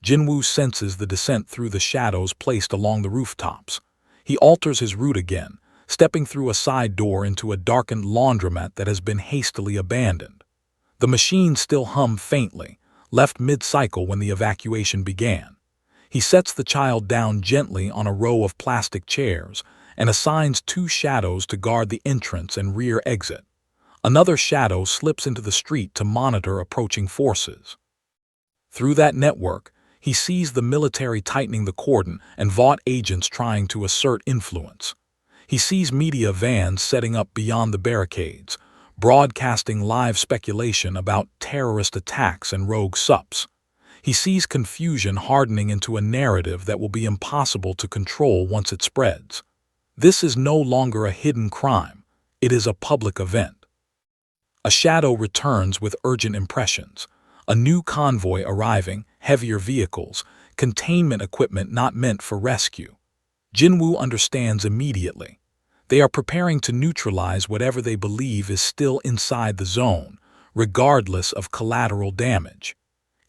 Jin-Woo senses the descent through the shadows placed along the rooftops. He alters his route again, stepping through a side door into a darkened laundromat that has been hastily abandoned. The machines still hum faintly, left mid-cycle when the evacuation began. He sets the child down gently on a row of plastic chairs and assigns 2 shadows to guard the entrance and rear exit. Another shadow slips into the street to monitor approaching forces. Through that network, he sees the military tightening the cordon and Vought agents trying to assert influence. He sees media vans setting up beyond the barricades, broadcasting live speculation about terrorist attacks and rogue sups. He sees confusion hardening into a narrative that will be impossible to control once it spreads. This is no longer a hidden crime. It is a public event. A shadow returns with urgent impressions. A new convoy arriving, heavier vehicles, containment equipment not meant for rescue. Jin-Woo understands immediately. They are preparing to neutralize whatever they believe is still inside the zone, regardless of collateral damage.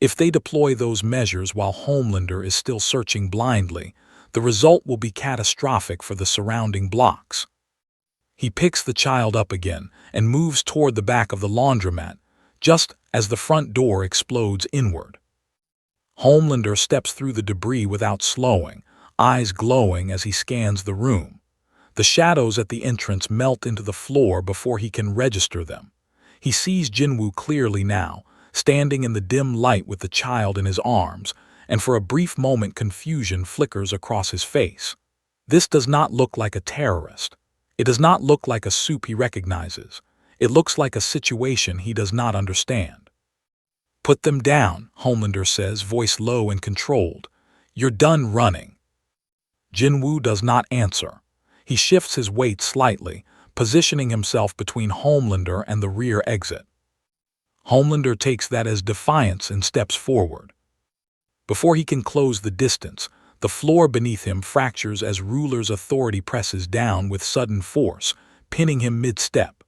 If they deploy those measures while Homelander is still searching blindly, the result will be catastrophic for the surrounding blocks. He picks the child up again and moves toward the back of the laundromat, just as the front door explodes inward. Homelander steps through the debris without slowing, eyes glowing as he scans the room. The shadows at the entrance melt into the floor before he can register them. He sees Jin-Woo clearly now, standing in the dim light with the child in his arms, and for a brief moment confusion flickers across his face. This does not look like a terrorist. It does not look like a soup he recognizes. It looks like a situation he does not understand. "Put them down," Homelander says, voice low and controlled. "You're done running." Jin-Woo does not answer. He shifts his weight slightly, positioning himself between Homelander and the rear exit. Homelander takes that as defiance and steps forward. Before he can close the distance, the floor beneath him fractures as Ruler's authority presses down with sudden force, pinning him mid-step.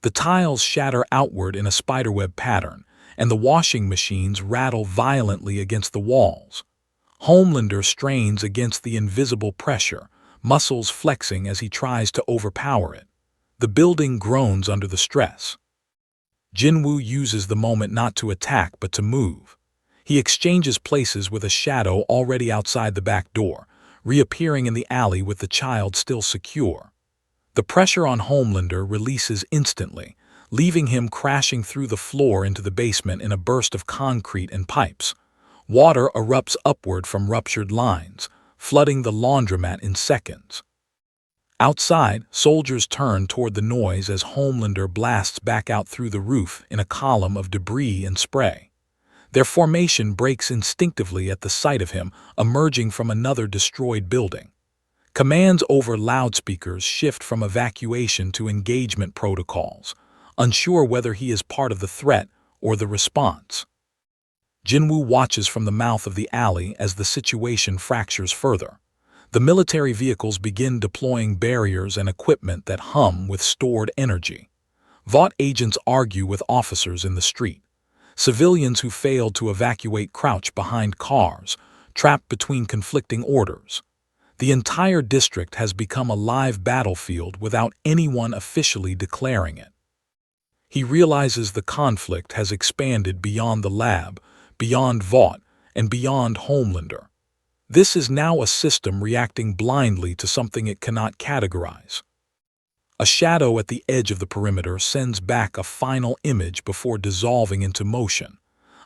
The tiles shatter outward in a spiderweb pattern, and the washing machines rattle violently against the walls. Homelander strains against the invisible pressure, muscles flexing as he tries to overpower it. The building groans under the stress. Jin-Woo uses the moment not to attack but to move. He exchanges places with a shadow already outside the back door, reappearing in the alley with the child still secure. The pressure on Homelander releases instantly, leaving him crashing through the floor into the basement in a burst of concrete and pipes. Water erupts upward from ruptured lines, flooding the laundromat in seconds. Outside, soldiers turn toward the noise as Homelander blasts back out through the roof in a column of debris and spray. Their formation breaks instinctively at the sight of him emerging from another destroyed building. Commands over loudspeakers shift from evacuation to engagement protocols, unsure whether he is part of the threat or the response. Jin-Woo watches from the mouth of the alley as the situation fractures further. The military vehicles begin deploying barriers and equipment that hum with stored energy. Vought agents argue with officers in the street. Civilians who failed to evacuate crouch behind cars, trapped between conflicting orders. The entire district has become a live battlefield without anyone officially declaring it. He realizes the conflict has expanded beyond the lab, beyond Vought, and beyond Homelander. This is now a system reacting blindly to something it cannot categorize. A shadow at the edge of the perimeter sends back a final image before dissolving into motion.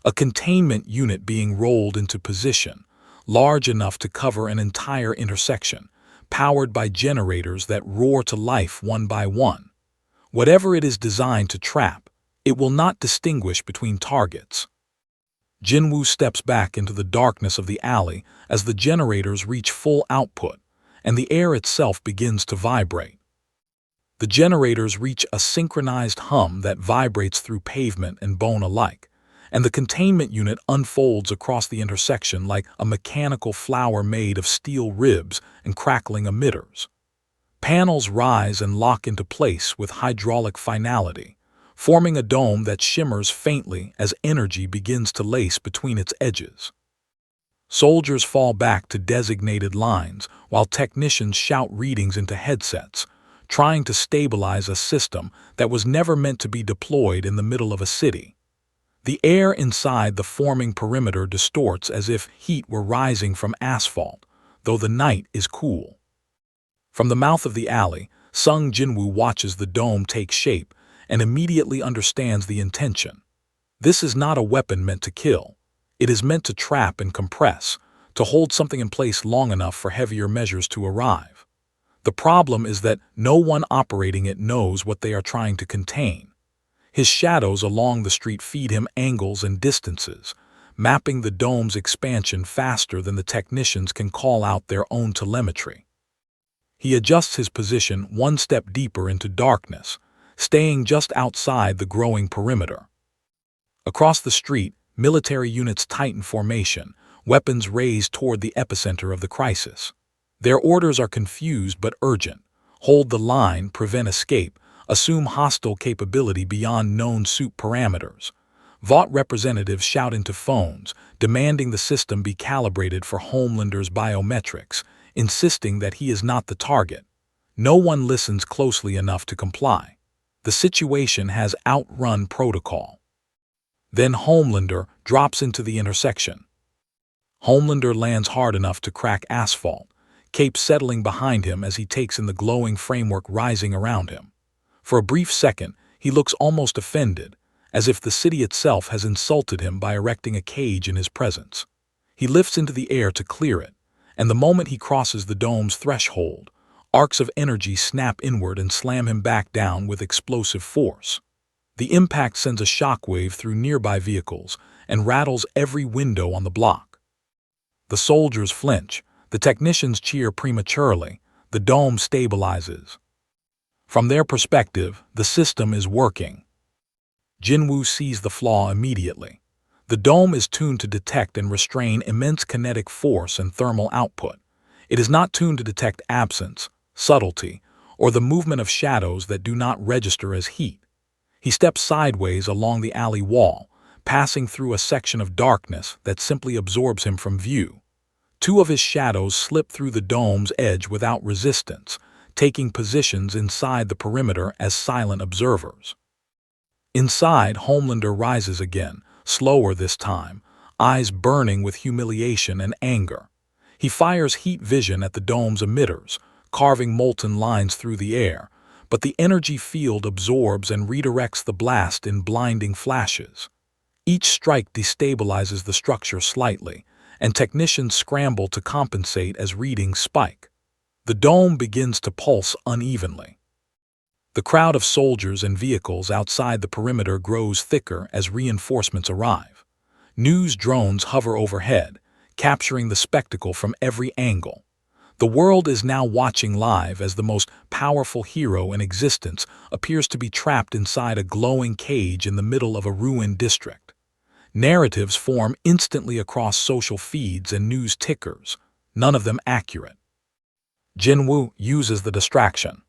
A containment unit being rolled into position, large enough to cover an entire intersection, powered by generators that roar to life one by one. Whatever it is designed to trap, it will not distinguish between targets. Jin-Woo steps back into the darkness of the alley as the generators reach full output, and the air itself begins to vibrate. The generators reach a synchronized hum that vibrates through pavement and bone alike, and the containment unit unfolds across the intersection like a mechanical flower made of steel ribs and crackling emitters. Panels rise and lock into place with hydraulic finality, forming a dome that shimmers faintly as energy begins to lace between its edges. Soldiers fall back to designated lines while technicians shout readings into headsets, trying to stabilize a system that was never meant to be deployed in the middle of a city. The air inside the forming perimeter distorts as if heat were rising from asphalt, though the night is cool. From the mouth of the alley, Sung Jin-Woo watches the dome take shape and immediately understands the intention. This is not a weapon meant to kill. It is meant to trap and compress, to hold something in place long enough for heavier measures to arrive. The problem is that no one operating it knows what they are trying to contain. His shadows along the street feed him angles and distances, mapping the dome's expansion faster than the technicians can call out their own telemetry. He adjusts his position one step deeper into darkness, staying just outside the growing perimeter. Across the street, military units tighten formation, weapons raised toward the epicenter of the crisis. Their orders are confused but urgent. Hold the line, prevent escape, assume hostile capability beyond known suit parameters. Vought representatives shout into phones, demanding the system be calibrated for Homelander's biometrics, insisting that he is not the target. No one listens closely enough to comply. The situation has outrun protocol. Then Homelander drops into the intersection. Homelander lands hard enough to crack asphalt, cape settling behind him as he takes in the glowing framework rising around him. For a brief second, he looks almost offended, as if the city itself has insulted him by erecting a cage in his presence. He lifts into the air to clear it, and the moment he crosses the dome's threshold, arcs of energy snap inward and slam him back down with explosive force. The impact sends a shockwave through nearby vehicles and rattles every window on the block. The soldiers flinch, the technicians cheer prematurely, the dome stabilizes. From their perspective, the system is working. Jin-Woo sees the flaw immediately. The dome is tuned to detect and restrain immense kinetic force and thermal output. It is not tuned to detect absence, subtlety, or the movement of shadows that do not register as heat. He steps sideways along the alley wall, passing through a section of darkness that simply absorbs him from view. Two of his shadows slip through the dome's edge without resistance, taking positions inside the perimeter as silent observers. Inside, Homelander rises again, slower this time, eyes burning with humiliation and anger. He fires heat vision at the dome's emitters, carving molten lines through the air, but the energy field absorbs and redirects the blast in blinding flashes. Each strike destabilizes the structure slightly, and technicians scramble to compensate as readings spike. The dome begins to pulse unevenly. The crowd of soldiers and vehicles outside the perimeter grows thicker as reinforcements arrive. News drones hover overhead, capturing the spectacle from every angle. The world is now watching live as the most powerful hero in existence appears to be trapped inside a glowing cage in the middle of a ruined district. Narratives form instantly across social feeds and news tickers, none of them accurate. Jin-Woo uses the distraction.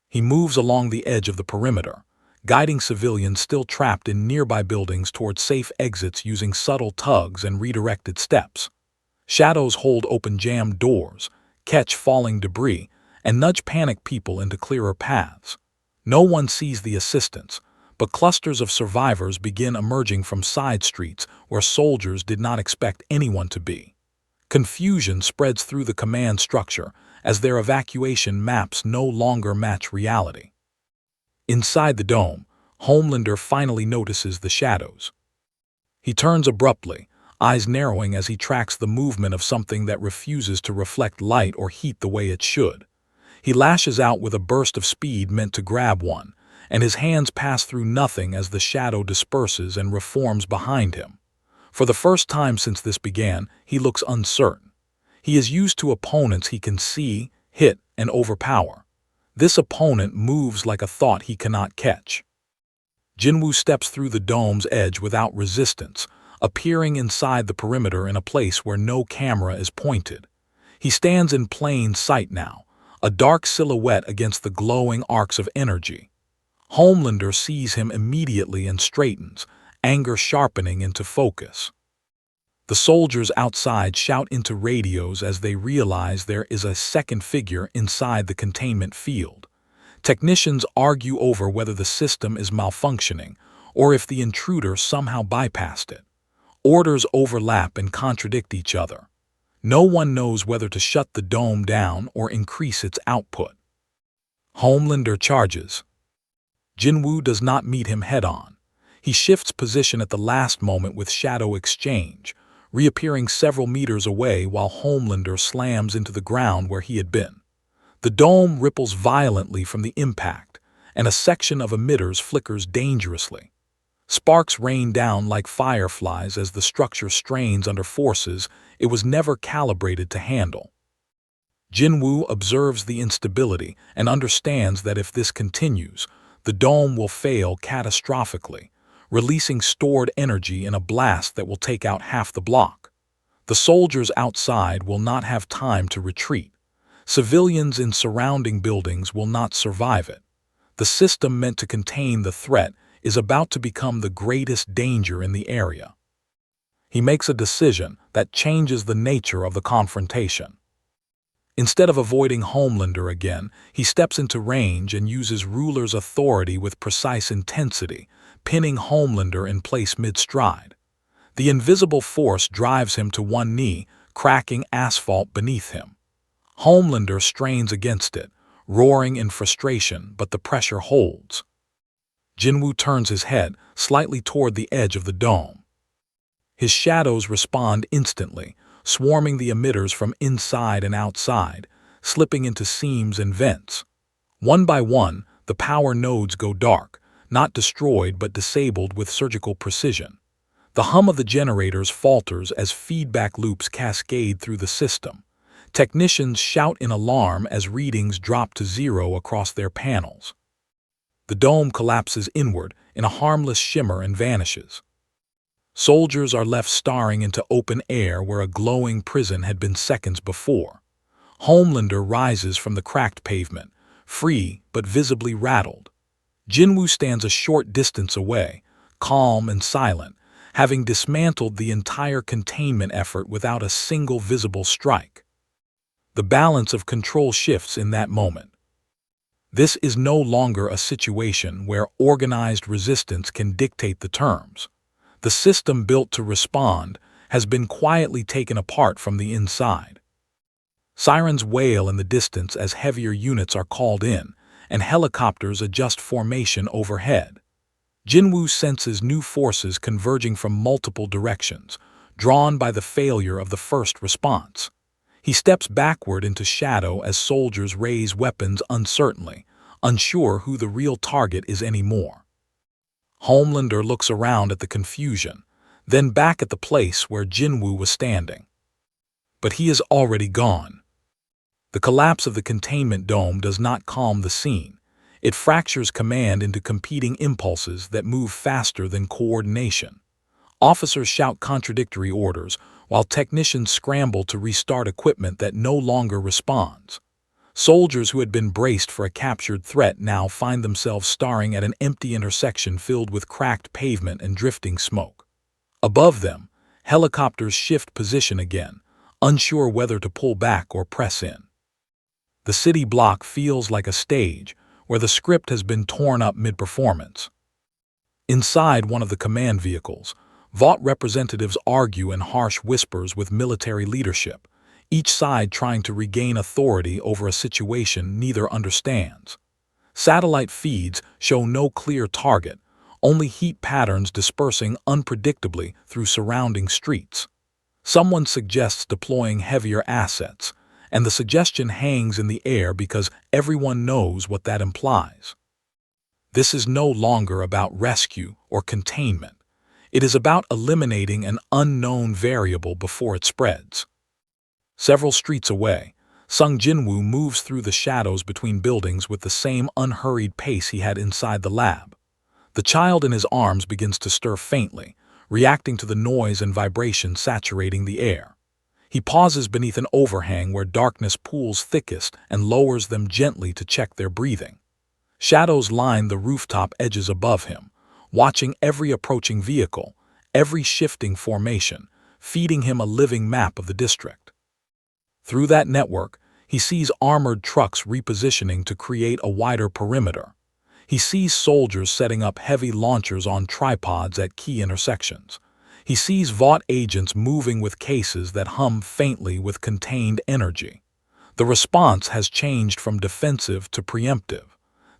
He moves along the edge of the perimeter, guiding civilians still trapped in nearby buildings toward safe exits using subtle tugs and redirected steps. Shadows hold open jammed doors, catch falling debris, and nudge panicked people into clearer paths. No one sees the assistance, but clusters of survivors begin emerging from side streets where soldiers did not expect anyone to be. Confusion spreads through the command structure as their evacuation maps no longer match reality. Inside the dome, Homelander finally notices the shadows. He turns abruptly, eyes narrowing as he tracks the movement of something that refuses to reflect light or heat the way it should. He lashes out with a burst of speed meant to grab one, and his hands pass through nothing as the shadow disperses and reforms behind him. For the first time since this began, he looks uncertain. He is used to opponents he can see, hit, and overpower. This opponent moves like a thought he cannot catch. Jin-Woo steps through the dome's edge without resistance, appearing inside the perimeter in a place where no camera is pointed. He stands in plain sight now, a dark silhouette against the glowing arcs of energy. Homelander sees him immediately and straightens, anger sharpening into focus. The soldiers outside shout into radios as they realize there is a second figure inside the containment field. Technicians argue over whether the system is malfunctioning or if the intruder somehow bypassed it. Orders overlap and contradict each other. No one knows whether to shut the dome down or increase its output. Homelander charges. Jin-Woo does not meet him head-on. He shifts position at the last moment with shadow exchange, reappearing several meters away while Homelander slams into the ground where he had been. The dome ripples violently from the impact, and a section of emitters flickers dangerously. Sparks rain down like fireflies as the structure strains under forces it was never calibrated to handle. Jin-Woo observes the instability and understands that if this continues, the dome will fail catastrophically, releasing stored energy in a blast that will take out half the block. The soldiers outside will not have time to retreat. Civilians in surrounding buildings will not survive it. The system meant to contain the threat is about to become the greatest danger in the area. He makes a decision that changes the nature of the confrontation. Instead of avoiding Homelander again, he steps into range and uses Ruler's authority with precise intensity, pinning Homelander in place mid-stride. The invisible force drives him to one knee, cracking asphalt beneath him. Homelander strains against it, roaring in frustration, but the pressure holds. Jin-Woo turns his head slightly toward the edge of the dome. His shadows respond instantly, swarming the emitters from inside and outside, slipping into seams and vents. One by one, the power nodes go dark, not destroyed but disabled with surgical precision. The hum of the generators falters as feedback loops cascade through the system. Technicians shout in alarm as readings drop to zero across their panels. The dome collapses inward in a harmless shimmer and vanishes. Soldiers are left staring into open air where a glowing prison had been seconds before. Homelander rises from the cracked pavement, free but visibly rattled. Jin-Woo stands a short distance away, calm and silent, having dismantled the entire containment effort without a single visible strike. The balance of control shifts in that moment. This is no longer a situation where organized resistance can dictate the terms. The system built to respond has been quietly taken apart from the inside. Sirens wail in the distance as heavier units are called in, and helicopters adjust formation overhead. Jin-Woo senses new forces converging from multiple directions, drawn by the failure of the first response. He steps backward into shadow as soldiers raise weapons uncertainly, unsure who the real target is anymore. Homelander looks around at the confusion, then back at the place where Jin-Woo was standing. But he is already gone. The collapse of the containment dome does not calm the scene. It fractures command into competing impulses that move faster than coordination. Officers shout contradictory orders, while technicians scramble to restart equipment that no longer responds. Soldiers who had been braced for a captured threat now find themselves staring at an empty intersection filled with cracked pavement and drifting smoke. Above them, helicopters shift position again, unsure whether to pull back or press in. The city block feels like a stage where the script has been torn up mid-performance. Inside one of the command vehicles, Vought representatives argue in harsh whispers with military leadership, each side trying to regain authority over a situation neither understands. Satellite feeds show no clear target, only heat patterns dispersing unpredictably through surrounding streets. Someone suggests deploying heavier assets, and the suggestion hangs in the air because everyone knows what that implies. This is no longer about rescue or containment. It is about eliminating an unknown variable before it spreads. Several streets away, Sung Jin-Woo moves through the shadows between buildings with the same unhurried pace he had inside the lab. The child in his arms begins to stir faintly, reacting to the noise and vibration saturating the air. He pauses beneath an overhang where darkness pools thickest and lowers them gently to check their breathing. Shadows line the rooftop edges above him, watching every approaching vehicle, every shifting formation, feeding him a living map of the district. Through that network, he sees armored trucks repositioning to create a wider perimeter. He sees soldiers setting up heavy launchers on tripods at key intersections. He sees Vought agents moving with cases that hum faintly with contained energy. The response has changed from defensive to preemptive.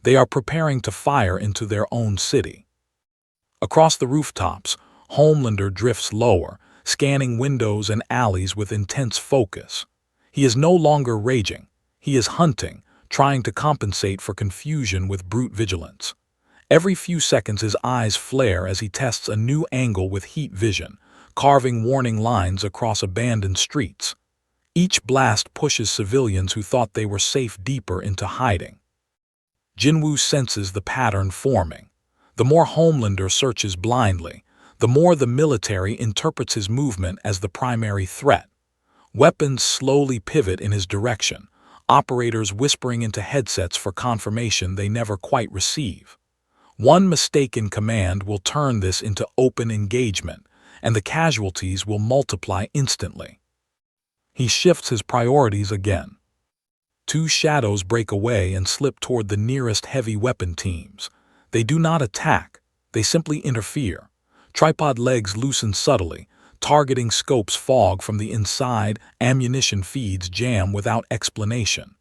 They are preparing to fire into their own city. Across the rooftops, Homelander drifts lower, scanning windows and alleys with intense focus. He is no longer raging. He is hunting, trying to compensate for confusion with brute vigilance. Every few seconds his eyes flare as he tests a new angle with heat vision, carving warning lines across abandoned streets. Each blast pushes civilians who thought they were safe deeper into hiding. Jin-Woo senses the pattern forming. The more Homelander searches blindly, the more the military interprets his movement as the primary threat. Weapons slowly pivot in his direction, operators whispering into headsets for confirmation they never quite receive. One mistake in command will turn this into open engagement, and the casualties will multiply instantly. He shifts his priorities again. Two shadows break away and slip toward the nearest heavy weapon teams. They do not attack, they simply interfere. Tripod legs loosen subtly, targeting scopes fog from the inside, ammunition feeds jam without explanation.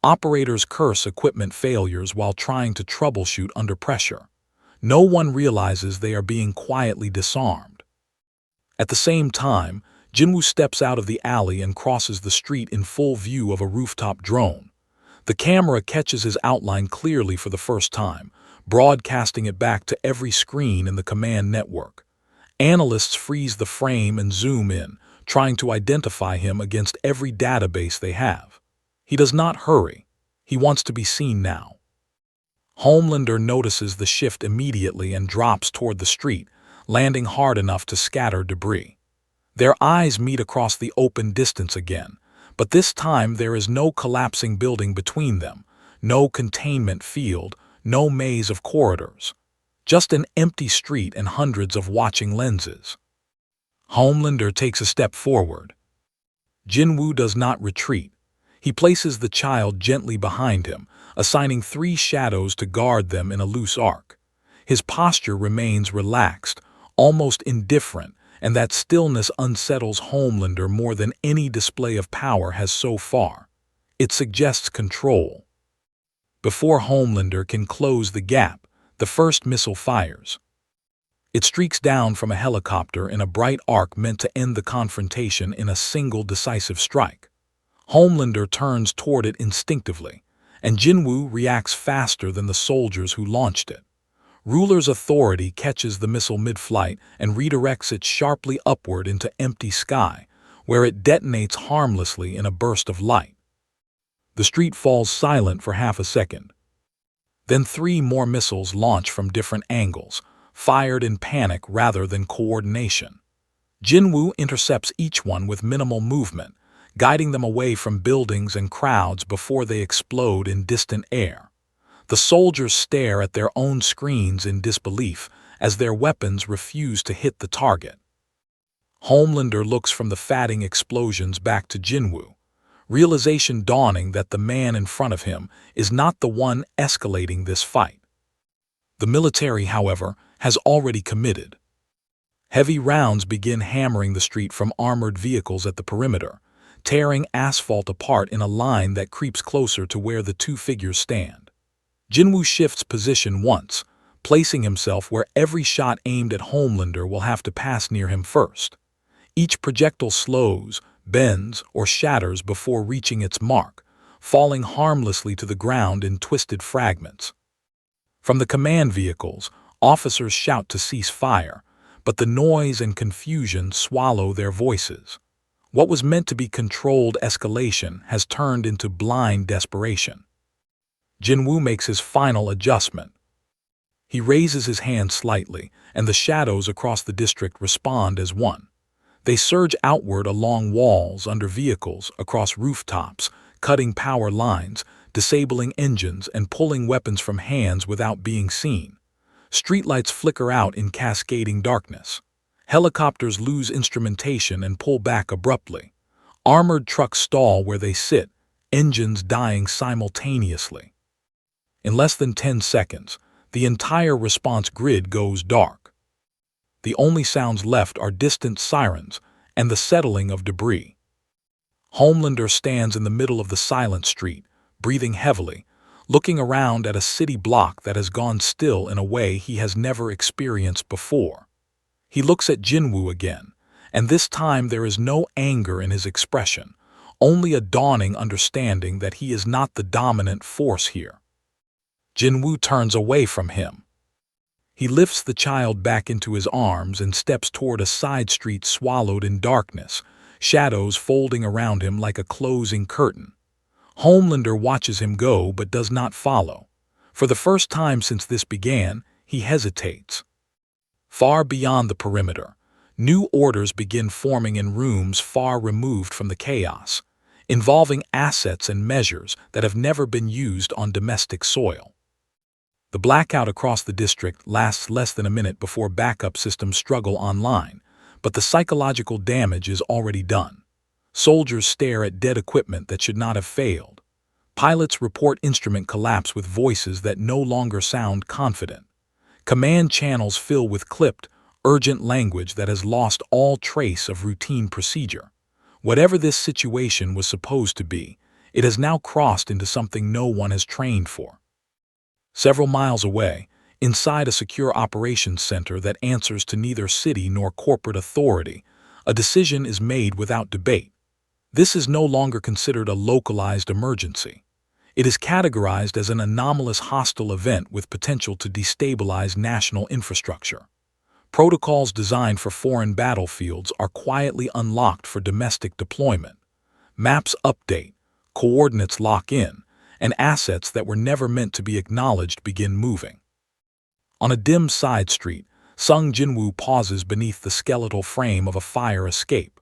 Operators curse equipment failures while trying to troubleshoot under pressure. No one realizes they are being quietly disarmed. At the same time, Jin-Woo steps out of the alley and crosses the street in full view of a rooftop drone. The camera catches his outline clearly for the first time, broadcasting it back to every screen in the command network. Analysts freeze the frame and zoom in, trying to identify him against every database they have. He does not hurry. He wants to be seen now. Homelander notices the shift immediately and drops toward the street, landing hard enough to scatter debris. Their eyes meet across the open distance again, but this time there is no collapsing building between them, no containment field, no maze of corridors. Just an empty street and hundreds of watching lenses. Homelander takes a step forward. Jin-Woo does not retreat. He places the child gently behind him, assigning 3 shadows to guard them in a loose arc. His posture remains relaxed, almost indifferent, and that stillness unsettles Homelander more than any display of power has so far. It suggests control. Before Homelander can close the gap, the first missile fires. It streaks down from a helicopter in a bright arc meant to end the confrontation in a single decisive strike. Homelander turns toward it instinctively, and Jin-Woo reacts faster than the soldiers who launched it. Ruler's authority catches the missile mid-flight and redirects it sharply upward into empty sky, where it detonates harmlessly in a burst of light. The street falls silent for half a second. Then 3 more missiles launch from different angles, fired in panic rather than coordination. Jin-Woo intercepts each one with minimal movement, guiding them away from buildings and crowds before they explode in distant air. The soldiers stare at their own screens in disbelief as their weapons refuse to hit the target. Homelander looks from the fatting explosions back to Jin-Woo, realization dawning that the man in front of him is not the one escalating this fight. The military, however, has already committed. Heavy rounds begin hammering the street from armored vehicles at the perimeter, tearing asphalt apart in a line that creeps closer to where the 2 figures stand. Jin-Woo shifts position once, placing himself where every shot aimed at Homelander will have to pass near him first. Each projectile slows, bends, or shatters before reaching its mark, falling harmlessly to the ground in twisted fragments. From the command vehicles, officers shout to cease fire, but the noise and confusion swallow their voices. What was meant to be controlled escalation has turned into blind desperation. Jin-Woo makes his final adjustment. He raises his hand slightly, and the shadows across the district respond as one. They surge outward along walls, under vehicles, across rooftops, cutting power lines, disabling engines, and pulling weapons from hands without being seen. Streetlights flicker out in cascading darkness. Helicopters lose instrumentation and pull back abruptly. Armored trucks stall where they sit, engines dying simultaneously. In less than 10 seconds, the entire response grid goes dark. The only sounds left are distant sirens and the settling of debris. Homelander stands in the middle of the silent street, breathing heavily, looking around at a city block that has gone still in a way he has never experienced before. He looks at Jin-Woo again, and this time there is no anger in his expression, only a dawning understanding that he is not the dominant force here. Jin-Woo turns away from him. He lifts the child back into his arms and steps toward a side street swallowed in darkness, shadows folding around him like a closing curtain. Homelander watches him go but does not follow. For the first time since this began, he hesitates. Far beyond the perimeter, new orders begin forming in rooms far removed from the chaos, involving assets and measures that have never been used on domestic soil. The blackout across the district lasts less than a minute before backup systems struggle online, but the psychological damage is already done. Soldiers stare at dead equipment that should not have failed. Pilots report instrument collapse with voices that no longer sound confident. Command channels fill with clipped, urgent language that has lost all trace of routine procedure. Whatever this situation was supposed to be, it has now crossed into something no one has trained for. Several miles away, inside a secure operations center that answers to neither city nor corporate authority, a decision is made without debate. This is no longer considered a localized emergency. It is categorized as an anomalous hostile event with potential to destabilize national infrastructure. Protocols designed for foreign battlefields are quietly unlocked for domestic deployment. Maps update, coordinates lock in, and assets that were never meant to be acknowledged begin moving. On a dim side street, Sung Jin-Woo pauses beneath the skeletal frame of a fire escape.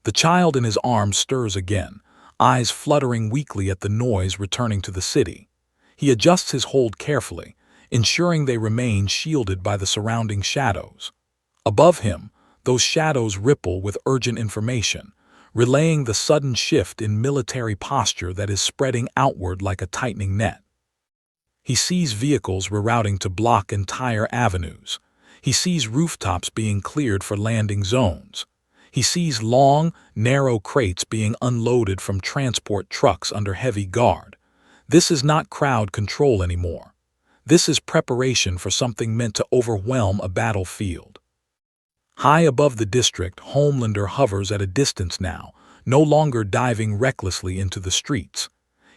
The child in his arms stirs again, eyes fluttering weakly at the noise returning to the city. He adjusts his hold carefully, ensuring they remain shielded by the surrounding shadows. Above him, those shadows ripple with urgent information, relaying the sudden shift in military posture that is spreading outward like a tightening net. He sees vehicles rerouting to block entire avenues. He sees rooftops being cleared for landing zones. He sees long, narrow crates being unloaded from transport trucks under heavy guard. This is not crowd control anymore. This is preparation for something meant to overwhelm a battlefield. High above the district, Homelander hovers at a distance now, no longer diving recklessly into the streets.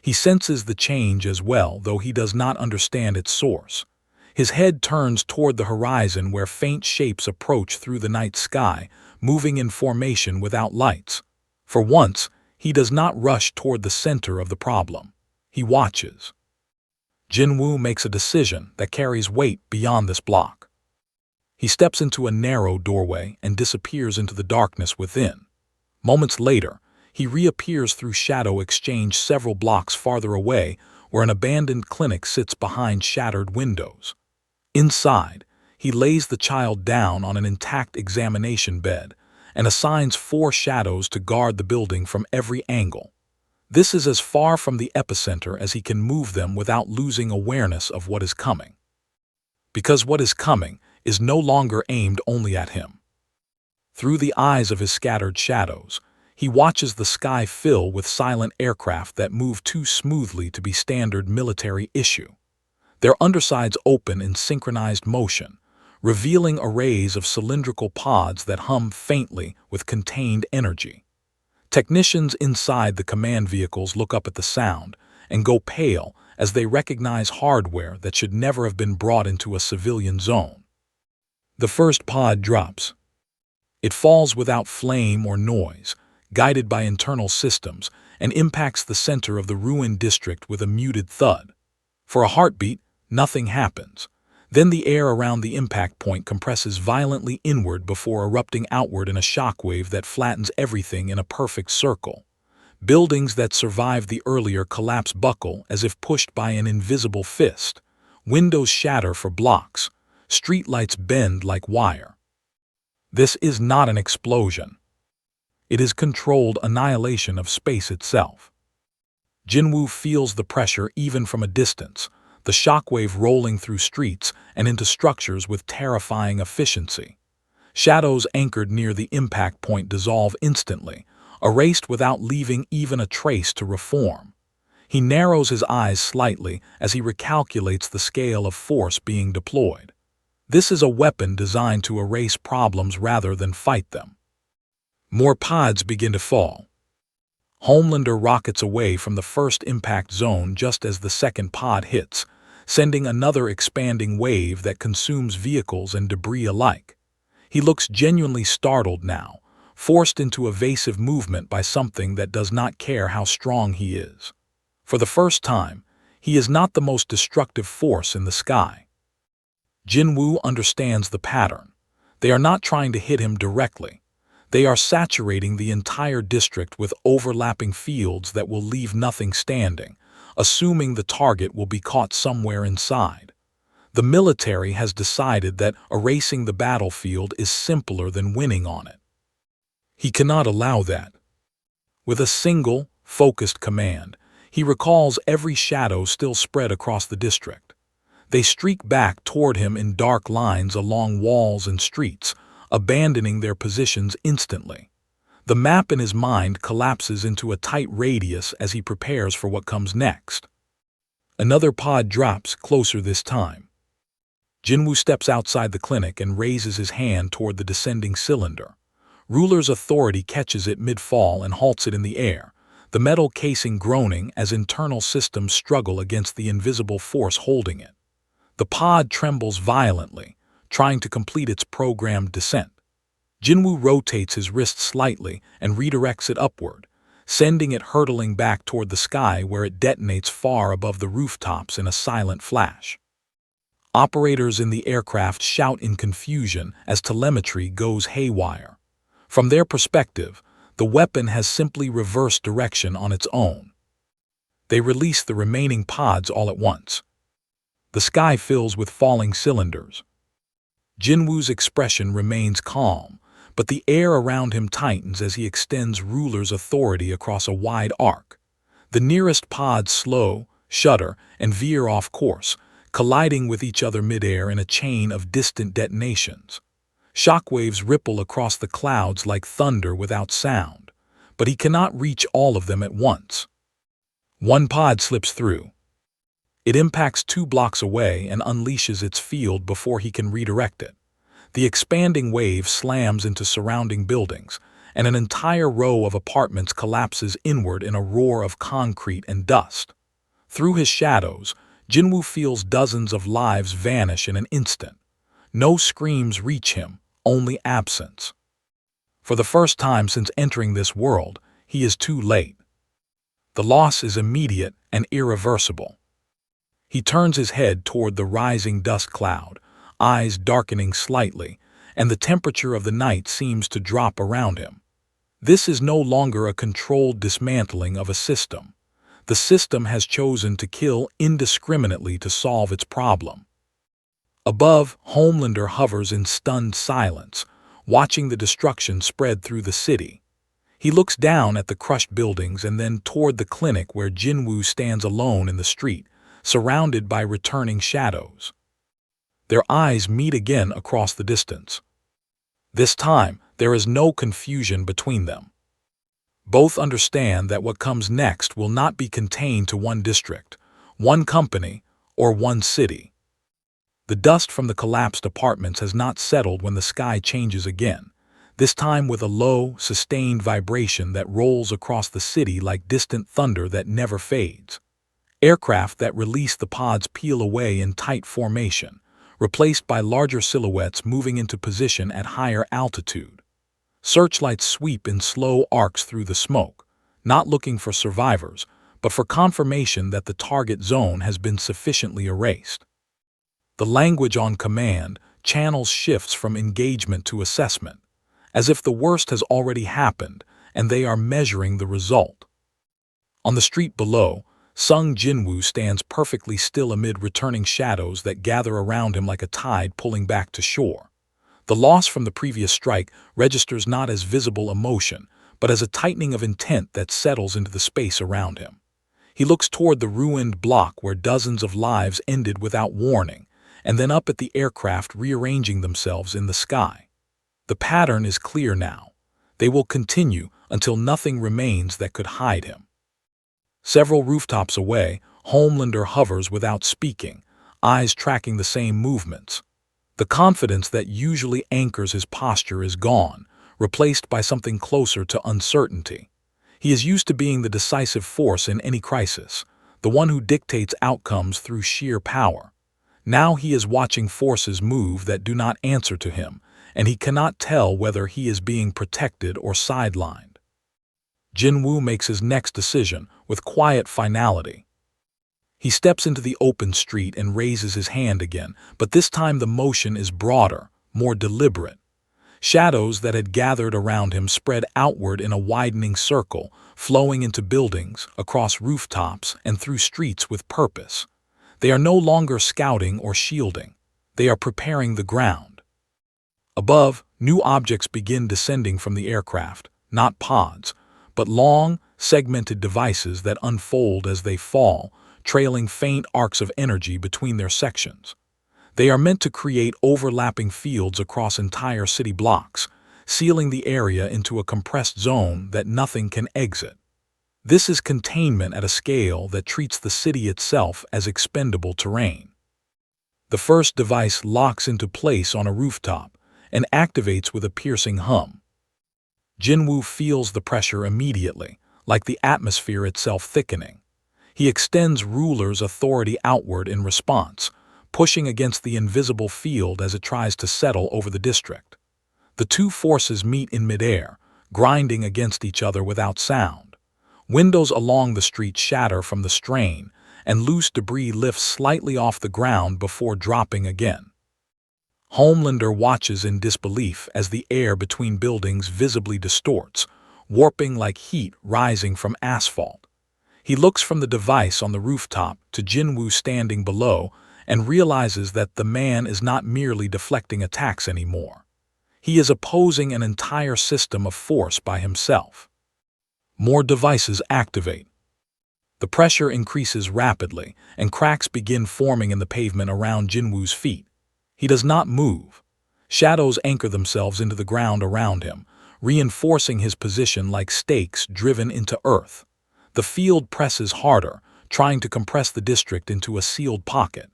He senses the change as well, though he does not understand its source. His head turns toward the horizon where faint shapes approach through the night sky, moving in formation without lights. For once, he does not rush toward the center of the problem. He watches. Jin-Woo makes a decision that carries weight beyond this block. He steps into a narrow doorway and disappears into the darkness within. Moments later, he reappears through shadow exchange several blocks farther away where an abandoned clinic sits behind shattered windows. Inside, he lays the child down on an intact examination bed and assigns 4 shadows to guard the building from every angle. This is as far from the epicenter as he can move them without losing awareness of what is coming. Because what is coming is no longer aimed only at him. Through the eyes of his scattered shadows, he watches the sky fill with silent aircraft that move too smoothly to be standard military issue. their undersides open in synchronized motion, revealing arrays of cylindrical pods that hum faintly with contained energy. Technicians inside the command vehicles look up at the sound and go pale as they recognize hardware that should never have been brought into a civilian zone. The first pod drops. It falls without flame or noise, guided by internal systems, and impacts the center of the ruined district with a muted thud. For a heartbeat, nothing happens. Then the air around the impact point compresses violently inward before erupting outward in a shockwave that flattens everything in a perfect circle. Buildings that survived the earlier collapse buckle as if pushed by an invisible fist. Windows shatter for blocks. Streetlights bend like wire. This is not an explosion. It is controlled annihilation of space itself. Jin-Woo feels the pressure even from a distance, the shockwave rolling through streets and into structures with terrifying efficiency. Shadows anchored near the impact point dissolve instantly, erased without leaving even a trace to reform. He narrows his eyes slightly as he recalculates the scale of force being deployed. This is a weapon designed to erase problems rather than fight them. More pods begin to fall. Homelander rockets away from the first impact zone just as the second pod hits, sending another expanding wave that consumes vehicles and debris alike. He looks genuinely startled now, forced into evasive movement by something that does not care how strong he is. For the first time, he is not the most destructive force in the sky. Jin-Woo understands the pattern. They are not trying to hit him directly. They are saturating the entire district with overlapping fields that will leave nothing standing, assuming the target will be caught somewhere inside. The military has decided that erasing the battlefield is simpler than winning on it. He cannot allow that. With a single, focused command, he recalls every shadow still spread across the district. They streak back toward him in dark lines along walls and streets, abandoning their positions instantly. The map in his mind collapses into a tight radius as he prepares for what comes next. Another pod drops, closer this time. Jin-Woo steps outside the clinic and raises his hand toward the descending cylinder. Ruler's authority catches it mid-fall and halts it in the air, the metal casing groaning as internal systems struggle against the invisible force holding it. The pod trembles violently, trying to complete its programmed descent. Jin-Woo rotates his wrist slightly and redirects it upward, sending it hurtling back toward the sky where it detonates far above the rooftops in a silent flash. Operators in the aircraft shout in confusion as telemetry goes haywire. From their perspective, the weapon has simply reversed direction on its own. They release the remaining pods all at once. The sky fills with falling cylinders. Jin-Woo's expression remains calm, but the air around him tightens as he extends Ruler's authority across a wide arc. The nearest pods slow, shudder, and veer off course, colliding with each other midair in a chain of distant detonations. Shockwaves ripple across the clouds like thunder without sound, but he cannot reach all of them at once. One pod slips through. It impacts 2 blocks away and unleashes its field before he can redirect it. The expanding wave slams into surrounding buildings, and an entire row of apartments collapses inward in a roar of concrete and dust. Through his shadows, Jin-Woo feels dozens of lives vanish in an instant. No screams reach him, only absence. For the first time since entering this world, he is too late. The loss is immediate and irreversible. He turns his head toward the rising dust cloud, eyes darkening slightly, and the temperature of the night seems to drop around him. This is no longer a controlled dismantling of a system. The system has chosen to kill indiscriminately to solve its problem. Above, Homelander hovers in stunned silence, watching the destruction spread through the city. He looks down at the crushed buildings and then toward the clinic where Jin-Woo stands alone in the street, surrounded by returning shadows. Their eyes meet again across the distance. This time, there is no confusion between them. Both understand that what comes next will not be contained to one district, one company, or one city. The dust from the collapsed apartments has not settled when the sky changes again, this time with a low, sustained vibration that rolls across the city like distant thunder that never fades. Aircraft that release the pods peel away in tight formation, replaced by larger silhouettes moving into position at higher altitude. Searchlights sweep in slow arcs through the smoke, not looking for survivors, but for confirmation that the target zone has been sufficiently erased. The language on command channels shifts from engagement to assessment, as if the worst has already happened and they are measuring the result. On the street below, Sung Jin-Woo stands perfectly still amid returning shadows that gather around him like a tide pulling back to shore. The loss from the previous strike registers not as visible emotion, but as a tightening of intent that settles into the space around him. He looks toward the ruined block where dozens of lives ended without warning, and then up at the aircraft rearranging themselves in the sky. The pattern is clear now. They will continue until nothing remains that could hide him. Several rooftops away, Homelander hovers without speaking, eyes tracking the same movements. The confidence that usually anchors his posture is gone, replaced by something closer to uncertainty. He is used to being the decisive force in any crisis, the one who dictates outcomes through sheer power. Now he is watching forces move that do not answer to him, and he cannot tell whether he is being protected or sidelined. Jin-Woo makes his next decision with quiet finality. He steps into the open street and raises his hand again, but this time the motion is broader, more deliberate. Shadows that had gathered around him spread outward in a widening circle, flowing into buildings, across rooftops, and through streets with purpose. They are no longer scouting or shielding. They are preparing the ground. Above, new objects begin descending from the aircraft, not pods, but long, segmented devices that unfold as they fall, trailing faint arcs of energy between their sections. They are meant to create overlapping fields across entire city blocks, sealing the area into a compressed zone that nothing can exit. This is containment at a scale that treats the city itself as expendable terrain. The first device locks into place on a rooftop and activates with a piercing hum. Jin-Woo feels the pressure immediately, like the atmosphere itself thickening. He extends ruler's authority outward in response, pushing against the invisible field as it tries to settle over the district. The two forces meet in midair, grinding against each other without sound. Windows along the street shatter from the strain, and loose debris lifts slightly off the ground before dropping again. Homelander watches in disbelief as the air between buildings visibly distorts, warping like heat rising from asphalt. He looks from the device on the rooftop to Jin-Woo standing below and realizes that the man is not merely deflecting attacks anymore. He is opposing an entire system of force by himself. More devices activate. The pressure increases rapidly, and cracks begin forming in the pavement around Jin-Woo's feet. He does not move. Shadows anchor themselves into the ground around him, reinforcing his position like stakes driven into earth. The field presses harder, trying to compress the district into a sealed pocket.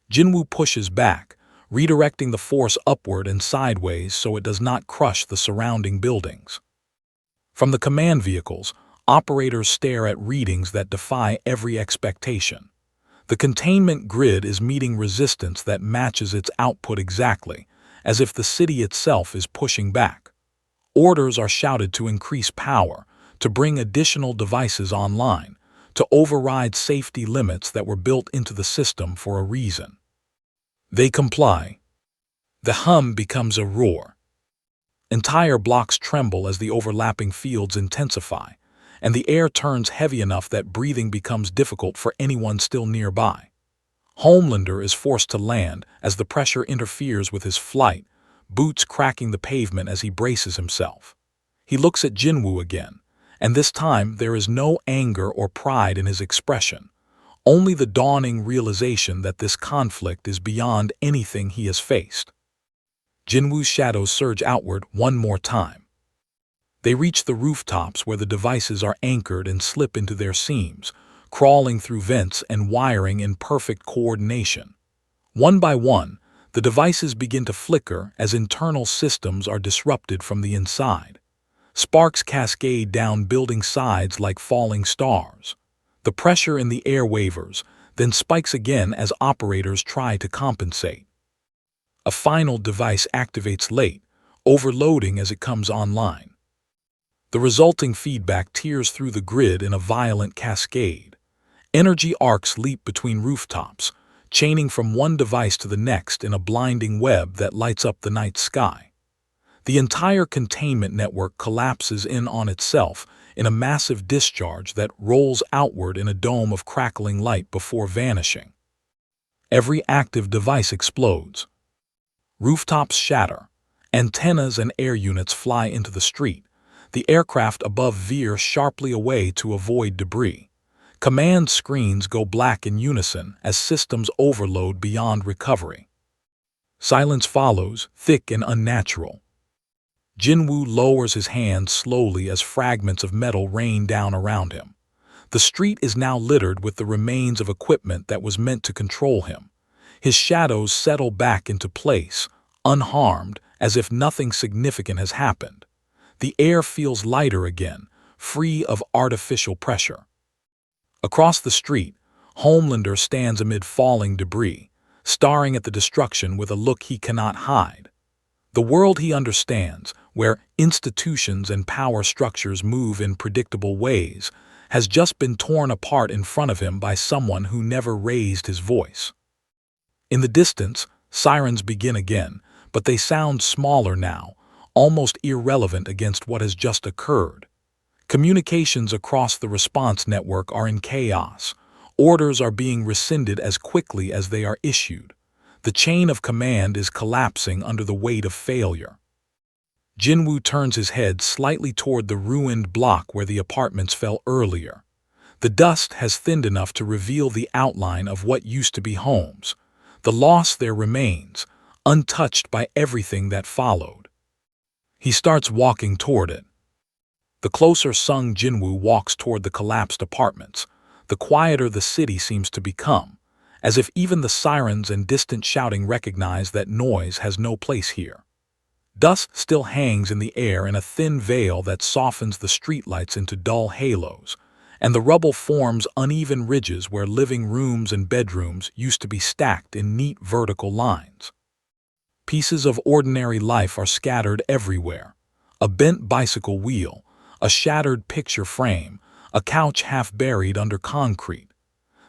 Jin-Woo pushes back, redirecting the force upward and sideways so it does not crush the surrounding buildings. From the command vehicles, operators stare at readings that defy every expectation. The containment grid is meeting resistance that matches its output exactly, as if the city itself is pushing back. Orders are shouted to increase power, to bring additional devices online, to override safety limits that were built into the system for a reason. They comply. The hum becomes a roar. Entire blocks tremble as the overlapping fields intensify, and the air turns heavy enough that breathing becomes difficult for anyone still nearby. Homelander is forced to land as the pressure interferes with his flight, boots cracking the pavement as he braces himself. He looks at Jin-Woo again, and this time there is no anger or pride in his expression, only the dawning realization that this conflict is beyond anything he has faced. Jin-Woo's shadows surge outward one more time. They reach the rooftops where the devices are anchored and slip into their seams, crawling through vents and wiring in perfect coordination. One by one, the devices begin to flicker as internal systems are disrupted from the inside. Sparks cascade down building sides like falling stars. The pressure in the air wavers, then spikes again as operators try to compensate. A final device activates late, overloading as it comes online. The resulting feedback tears through the grid in a violent cascade. Energy arcs leap between rooftops, chaining from one device to the next in a blinding web that lights up the night sky. The entire containment network collapses in on itself in a massive discharge that rolls outward in a dome of crackling light before vanishing. Every active device explodes. Rooftops shatter. Antennas and air units fly into the street. The aircraft above veer sharply away to avoid debris. Command screens go black in unison as systems overload beyond recovery. Silence follows, thick and unnatural. Jin-Woo lowers his hand slowly as fragments of metal rain down around him. The street is now littered with the remains of equipment that was meant to control him. His shadows settle back into place, unharmed, as if nothing significant has happened. The air feels lighter again, free of artificial pressure. Across the street, Homelander stands amid falling debris, staring at the destruction with a look he cannot hide. The world he understands, where institutions and power structures move in predictable ways, has just been torn apart in front of him by someone who never raised his voice. In the distance, sirens begin again, but they sound smaller now, almost irrelevant against what has just occurred. Communications across the response network are in chaos. Orders are being rescinded as quickly as they are issued. The chain of command is collapsing under the weight of failure. Jin-Woo turns his head slightly toward the ruined block where the apartments fell earlier. The dust has thinned enough to reveal the outline of what used to be homes. The loss there remains, untouched by everything that followed. He starts walking toward it. The closer Sung Jin-Woo walks toward the collapsed apartments, the quieter the city seems to become, as if even the sirens and distant shouting recognize that noise has no place here. Dust still hangs in the air in a thin veil that softens the streetlights into dull halos, and the rubble forms uneven ridges where living rooms and bedrooms used to be stacked in neat vertical lines. Pieces of ordinary life are scattered everywhere. A bent bicycle wheel, a shattered picture frame, a couch half buried under concrete.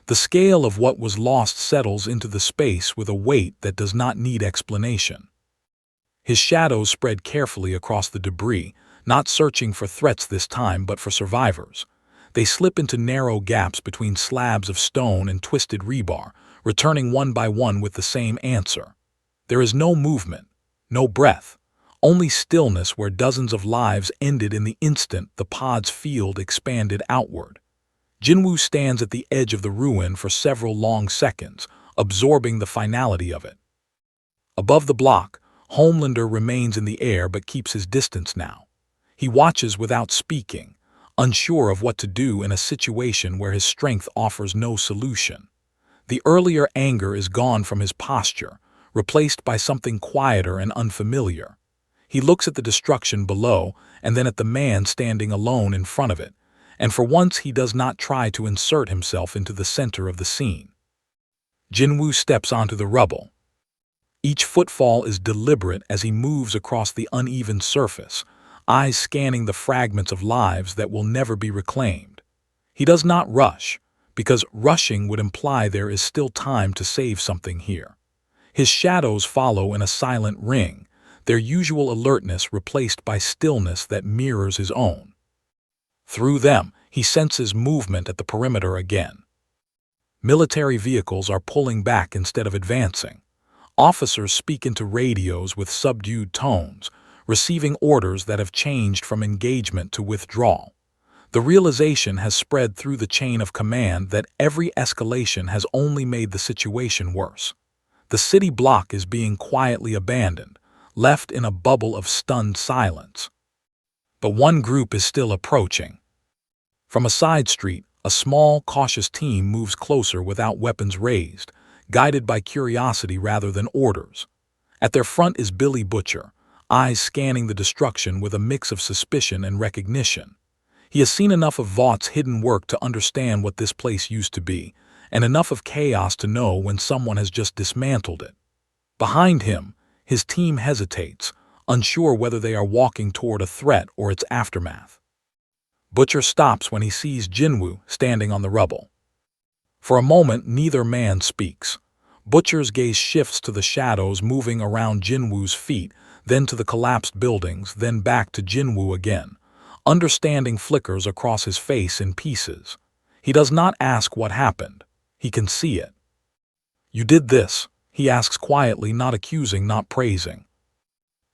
The scale of what was lost settles into the space with a weight that does not need explanation. His shadows spread carefully across the debris, not searching for threats this time but for survivors. They slip into narrow gaps between slabs of stone and twisted rebar, returning one by one with the same answer. There is no movement, no breath, only stillness where dozens of lives ended in the instant the pod's field expanded outward. Jin-Woo stands at the edge of the ruin for several long seconds, absorbing the finality of it. Above the block, Homelander remains in the air but keeps his distance now. He watches without speaking, unsure of what to do in a situation where his strength offers no solution. The earlier anger is gone from his posture, replaced by something quieter and unfamiliar. He looks at the destruction below and then at the man standing alone in front of it, and for once he does not try to insert himself into the center of the scene. Jin-Woo steps onto the rubble. Each footfall is deliberate as he moves across the uneven surface, eyes scanning the fragments of lives that will never be reclaimed. He does not rush, because rushing would imply there is still time to save something here. His shadows follow in a silent ring, their usual alertness replaced by stillness that mirrors his own. Through them, he senses movement at the perimeter again. Military vehicles are pulling back instead of advancing. Officers speak into radios with subdued tones, receiving orders that have changed from engagement to withdrawal. The realization has spread through the chain of command that every escalation has only made the situation worse. The city block is being quietly abandoned, left in a bubble of stunned silence. But one group is still approaching. From a side street, A small, cautious team moves closer without weapons raised, guided by curiosity rather than orders. At their front is Billy Butcher, eyes scanning the destruction with a mix of suspicion and recognition. He has seen enough of Vaught's hidden work to understand what this place used to be, and enough of chaos to know when someone has just dismantled it. Behind him, his team hesitates, unsure whether they are walking toward a threat or its aftermath. Butcher stops when he sees Jin-Woo standing on the rubble. For a moment, neither man speaks. Butcher's gaze shifts to the shadows moving around Jin-Woo's feet, then to the collapsed buildings, then back to Jin-Woo again. Understanding flickers across his face in pieces. He does not ask what happened. He can see it. "You did this," he asks quietly, not accusing, not praising.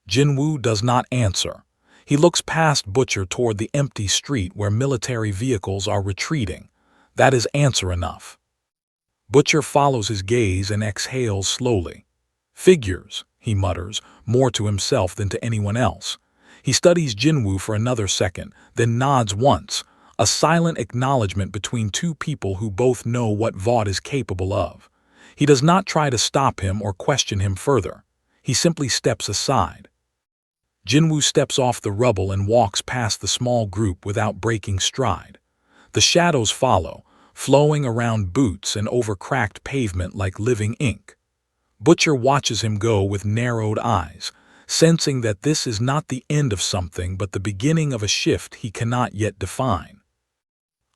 Jin-Woo does not answer. He looks past Butcher toward the empty street where military vehicles are retreating. That is answer enough. Butcher follows his gaze and exhales slowly. "Figures," he mutters, more to himself than to anyone else. He studies Jin-Woo for another second, then nods once, a silent acknowledgement between two people who both know what Vought is capable of. He does not try to stop him or question him further. He simply steps aside. Jin-Woo steps off the rubble and walks past the small group without breaking stride. The shadows follow, flowing around boots and over cracked pavement like living ink. Butcher watches him go with narrowed eyes, sensing that this is not the end of something but the beginning of a shift he cannot yet define.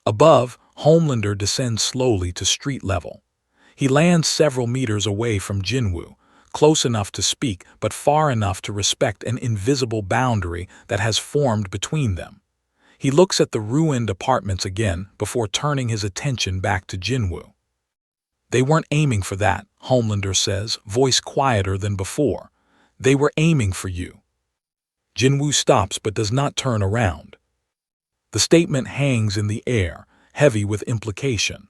Above, Homelander descends slowly to street level. He lands several meters away from Jin-Woo, close enough to speak but far enough to respect an invisible boundary that has formed between them. He looks at the ruined apartments again before turning his attention back to Jin-Woo. "They weren't aiming for that," Homelander says, voice quieter than before. "They were aiming for you." Jin-Woo stops but does not turn around. The statement hangs in the air, heavy with implication.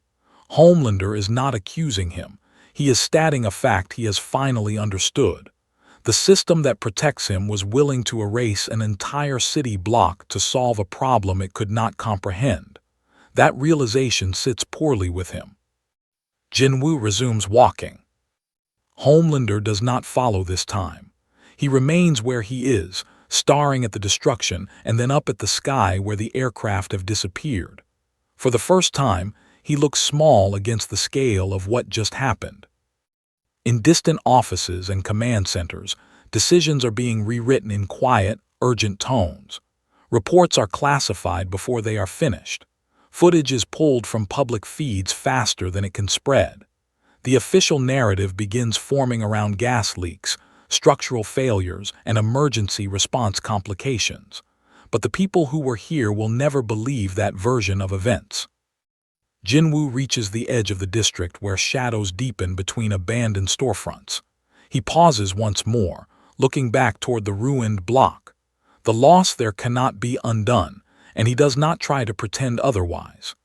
Homelander is not accusing him. He is stating a fact he has finally understood. The system that protects him was willing to erase an entire city block to solve a problem it could not comprehend. That realization sits poorly with him. Jin-Woo resumes walking. Homelander does not follow this time. He remains where he is, staring at the destruction and then up at the sky where the aircraft have disappeared. For the first time, he looks small against the scale of what just happened. In distant offices and command centers, decisions are being rewritten in quiet, urgent tones. Reports are classified before they are finished. Footage is pulled from public feeds faster than it can spread. The official narrative begins forming around gas leaks, structural failures, and emergency response complications. But the people who were here will never believe that version of events. Jin-Woo reaches the edge of the district where shadows deepen between abandoned storefronts. He pauses once more, looking back toward the ruined block. The loss there cannot be undone, and he does not try to pretend otherwise.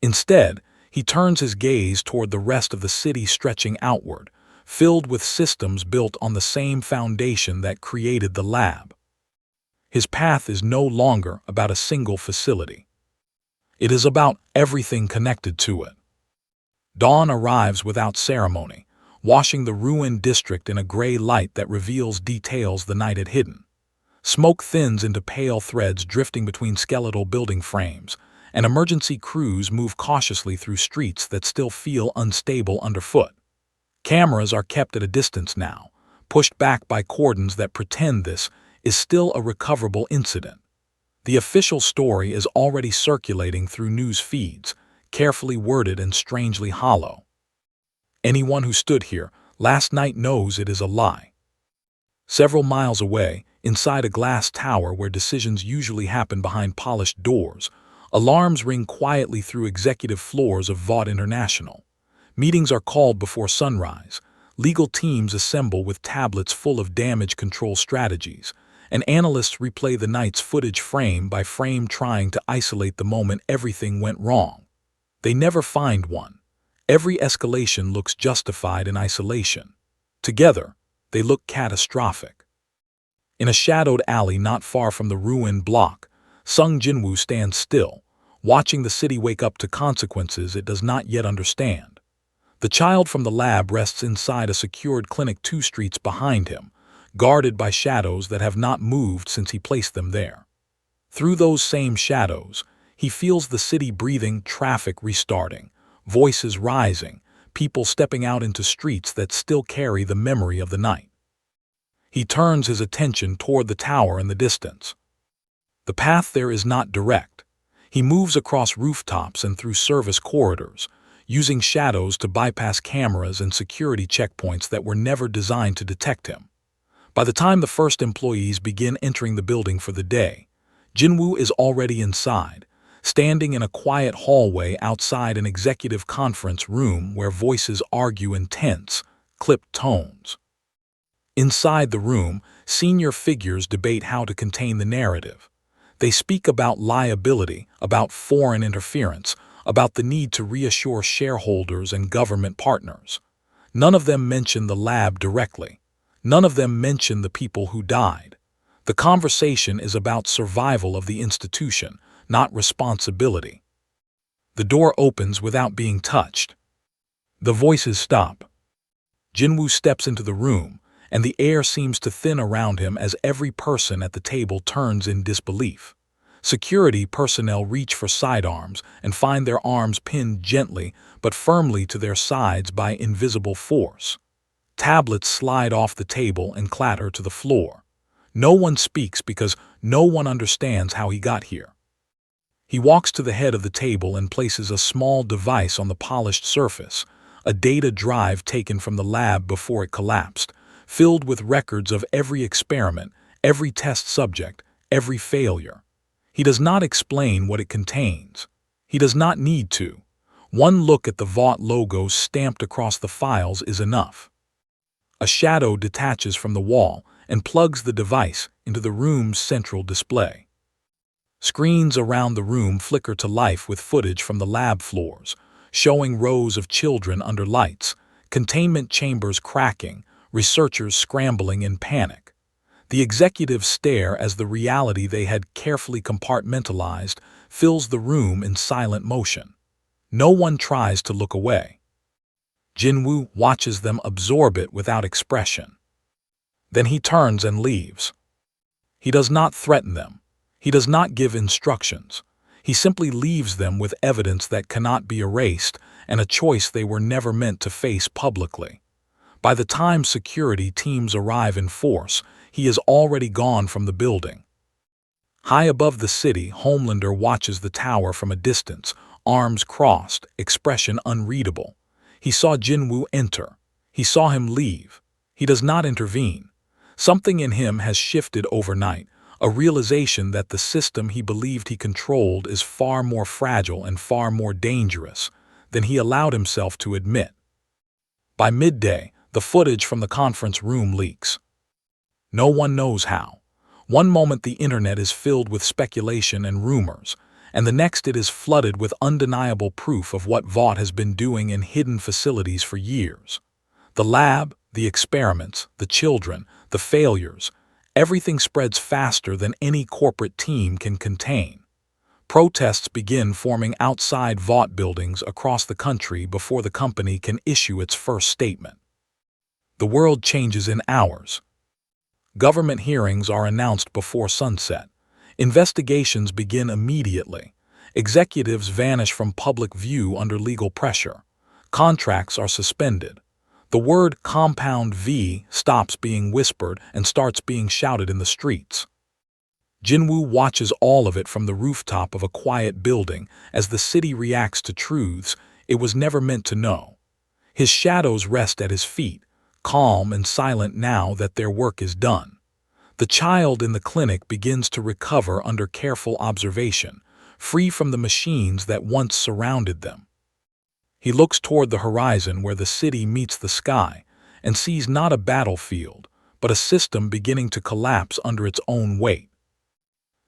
Instead, he turns his gaze toward the rest of the city stretching outward, filled with systems built on the same foundation that created the lab. His path is no longer about a single facility. It is about everything connected to it. Dawn arrives without ceremony, washing the ruined district in a gray light that reveals details the night had hidden. Smoke thins into pale threads drifting between skeletal building frames, and emergency crews move cautiously through streets that still feel unstable underfoot. Cameras are kept at a distance now, pushed back by cordons that pretend this is still a recoverable incident. The official story is already circulating through news feeds, carefully worded and strangely hollow. Anyone who stood here last night knows it is a lie. Several miles away, inside a glass tower where decisions usually happen behind polished doors, alarms ring quietly through executive floors of Vought International. Meetings are called before sunrise. Legal teams assemble with tablets full of damage control strategies, and analysts replay the night's footage frame by frame, trying to isolate the moment everything went wrong. They never find one. Every escalation looks justified in isolation. Together, they look catastrophic. In a shadowed alley not far from the ruined block, Sung Jin-Woo stands still, watching the city wake up to consequences it does not yet understand. The child from the lab rests inside a secured clinic 2 streets behind him, guarded by shadows that have not moved since he placed them there. Through those same shadows, he feels the city breathing, traffic restarting, voices rising, people stepping out into streets that still carry the memory of the night. He turns his attention toward the tower in the distance. The path there is not direct. He moves across rooftops and through service corridors, using shadows to bypass cameras and security checkpoints that were never designed to detect him. By the time the first employees begin entering the building for the day, Jin-Woo is already inside, standing in a quiet hallway outside an executive conference room where voices argue in tense, clipped tones. Inside the room, senior figures debate how to contain the narrative. They speak about liability, about foreign interference, about the need to reassure shareholders and government partners. None of them mention the lab directly. None of them mention the people who died. The conversation is about survival of the institution, not responsibility. The door opens without being touched. The voices stop. Jin-Woo steps into the room, and the air seems to thin around him as every person at the table turns in disbelief. Security personnel reach for sidearms and find their arms pinned gently but firmly to their sides by invisible force. Tablets slide off the table and clatter to the floor. No one speaks because no one understands how he got here. He walks to the head of the table and places a small device on the polished surface, a data drive taken from the lab before it collapsed, filled with records of every experiment, every test subject, every failure. He does not explain what it contains. He does not need to. One look at the Vought logo stamped across the files is enough. A shadow detaches from the wall and plugs the device into the room's central display. Screens around the room flicker to life with footage from the lab floors, showing rows of children under lights, containment chambers cracking, researchers scrambling in panic. The executives stare as the reality they had carefully compartmentalized fills the room in silent motion. No one tries to look away. Jin-Woo watches them absorb it without expression. Then he turns and leaves. He does not threaten them. He does not give instructions. He simply leaves them with evidence that cannot be erased and a choice they were never meant to face publicly. By the time security teams arrive in force, he is already gone from the building. High above the city, Homelander watches the tower from a distance, arms crossed, expression unreadable. He saw Jin-Woo enter. He saw him leave. He does not intervene. Something in him has shifted overnight, a realization that the system he believed he controlled is far more fragile and far more dangerous than he allowed himself to admit. By midday, the footage from the conference room leaks. No one knows how. One moment the internet is filled with speculation and rumors, and the next it is flooded with undeniable proof of what Vought has been doing in hidden facilities for years. The lab, the experiments, the children, the failures, everything spreads faster than any corporate team can contain. Protests begin forming outside Vought buildings across the country before the company can issue its first statement. The world changes in hours. Government hearings are announced before sunset. Investigations begin immediately. Executives vanish from public view under legal pressure. Contracts are suspended. The word Compound V stops being whispered and starts being shouted in the streets. Jin-Woo watches all of it from the rooftop of a quiet building as the city reacts to truths it was never meant to know. His shadows rest at his feet, calm and silent now that their work is done. The child in the clinic begins to recover under careful observation, free from the machines that once surrounded them. He looks toward the horizon where the city meets the sky and sees not a battlefield, but a system beginning to collapse under its own weight.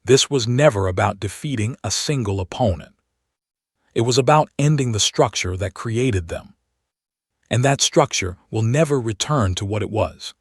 This was never about defeating a single opponent. It was about ending the structure that created them. And that structure will never return to what it was.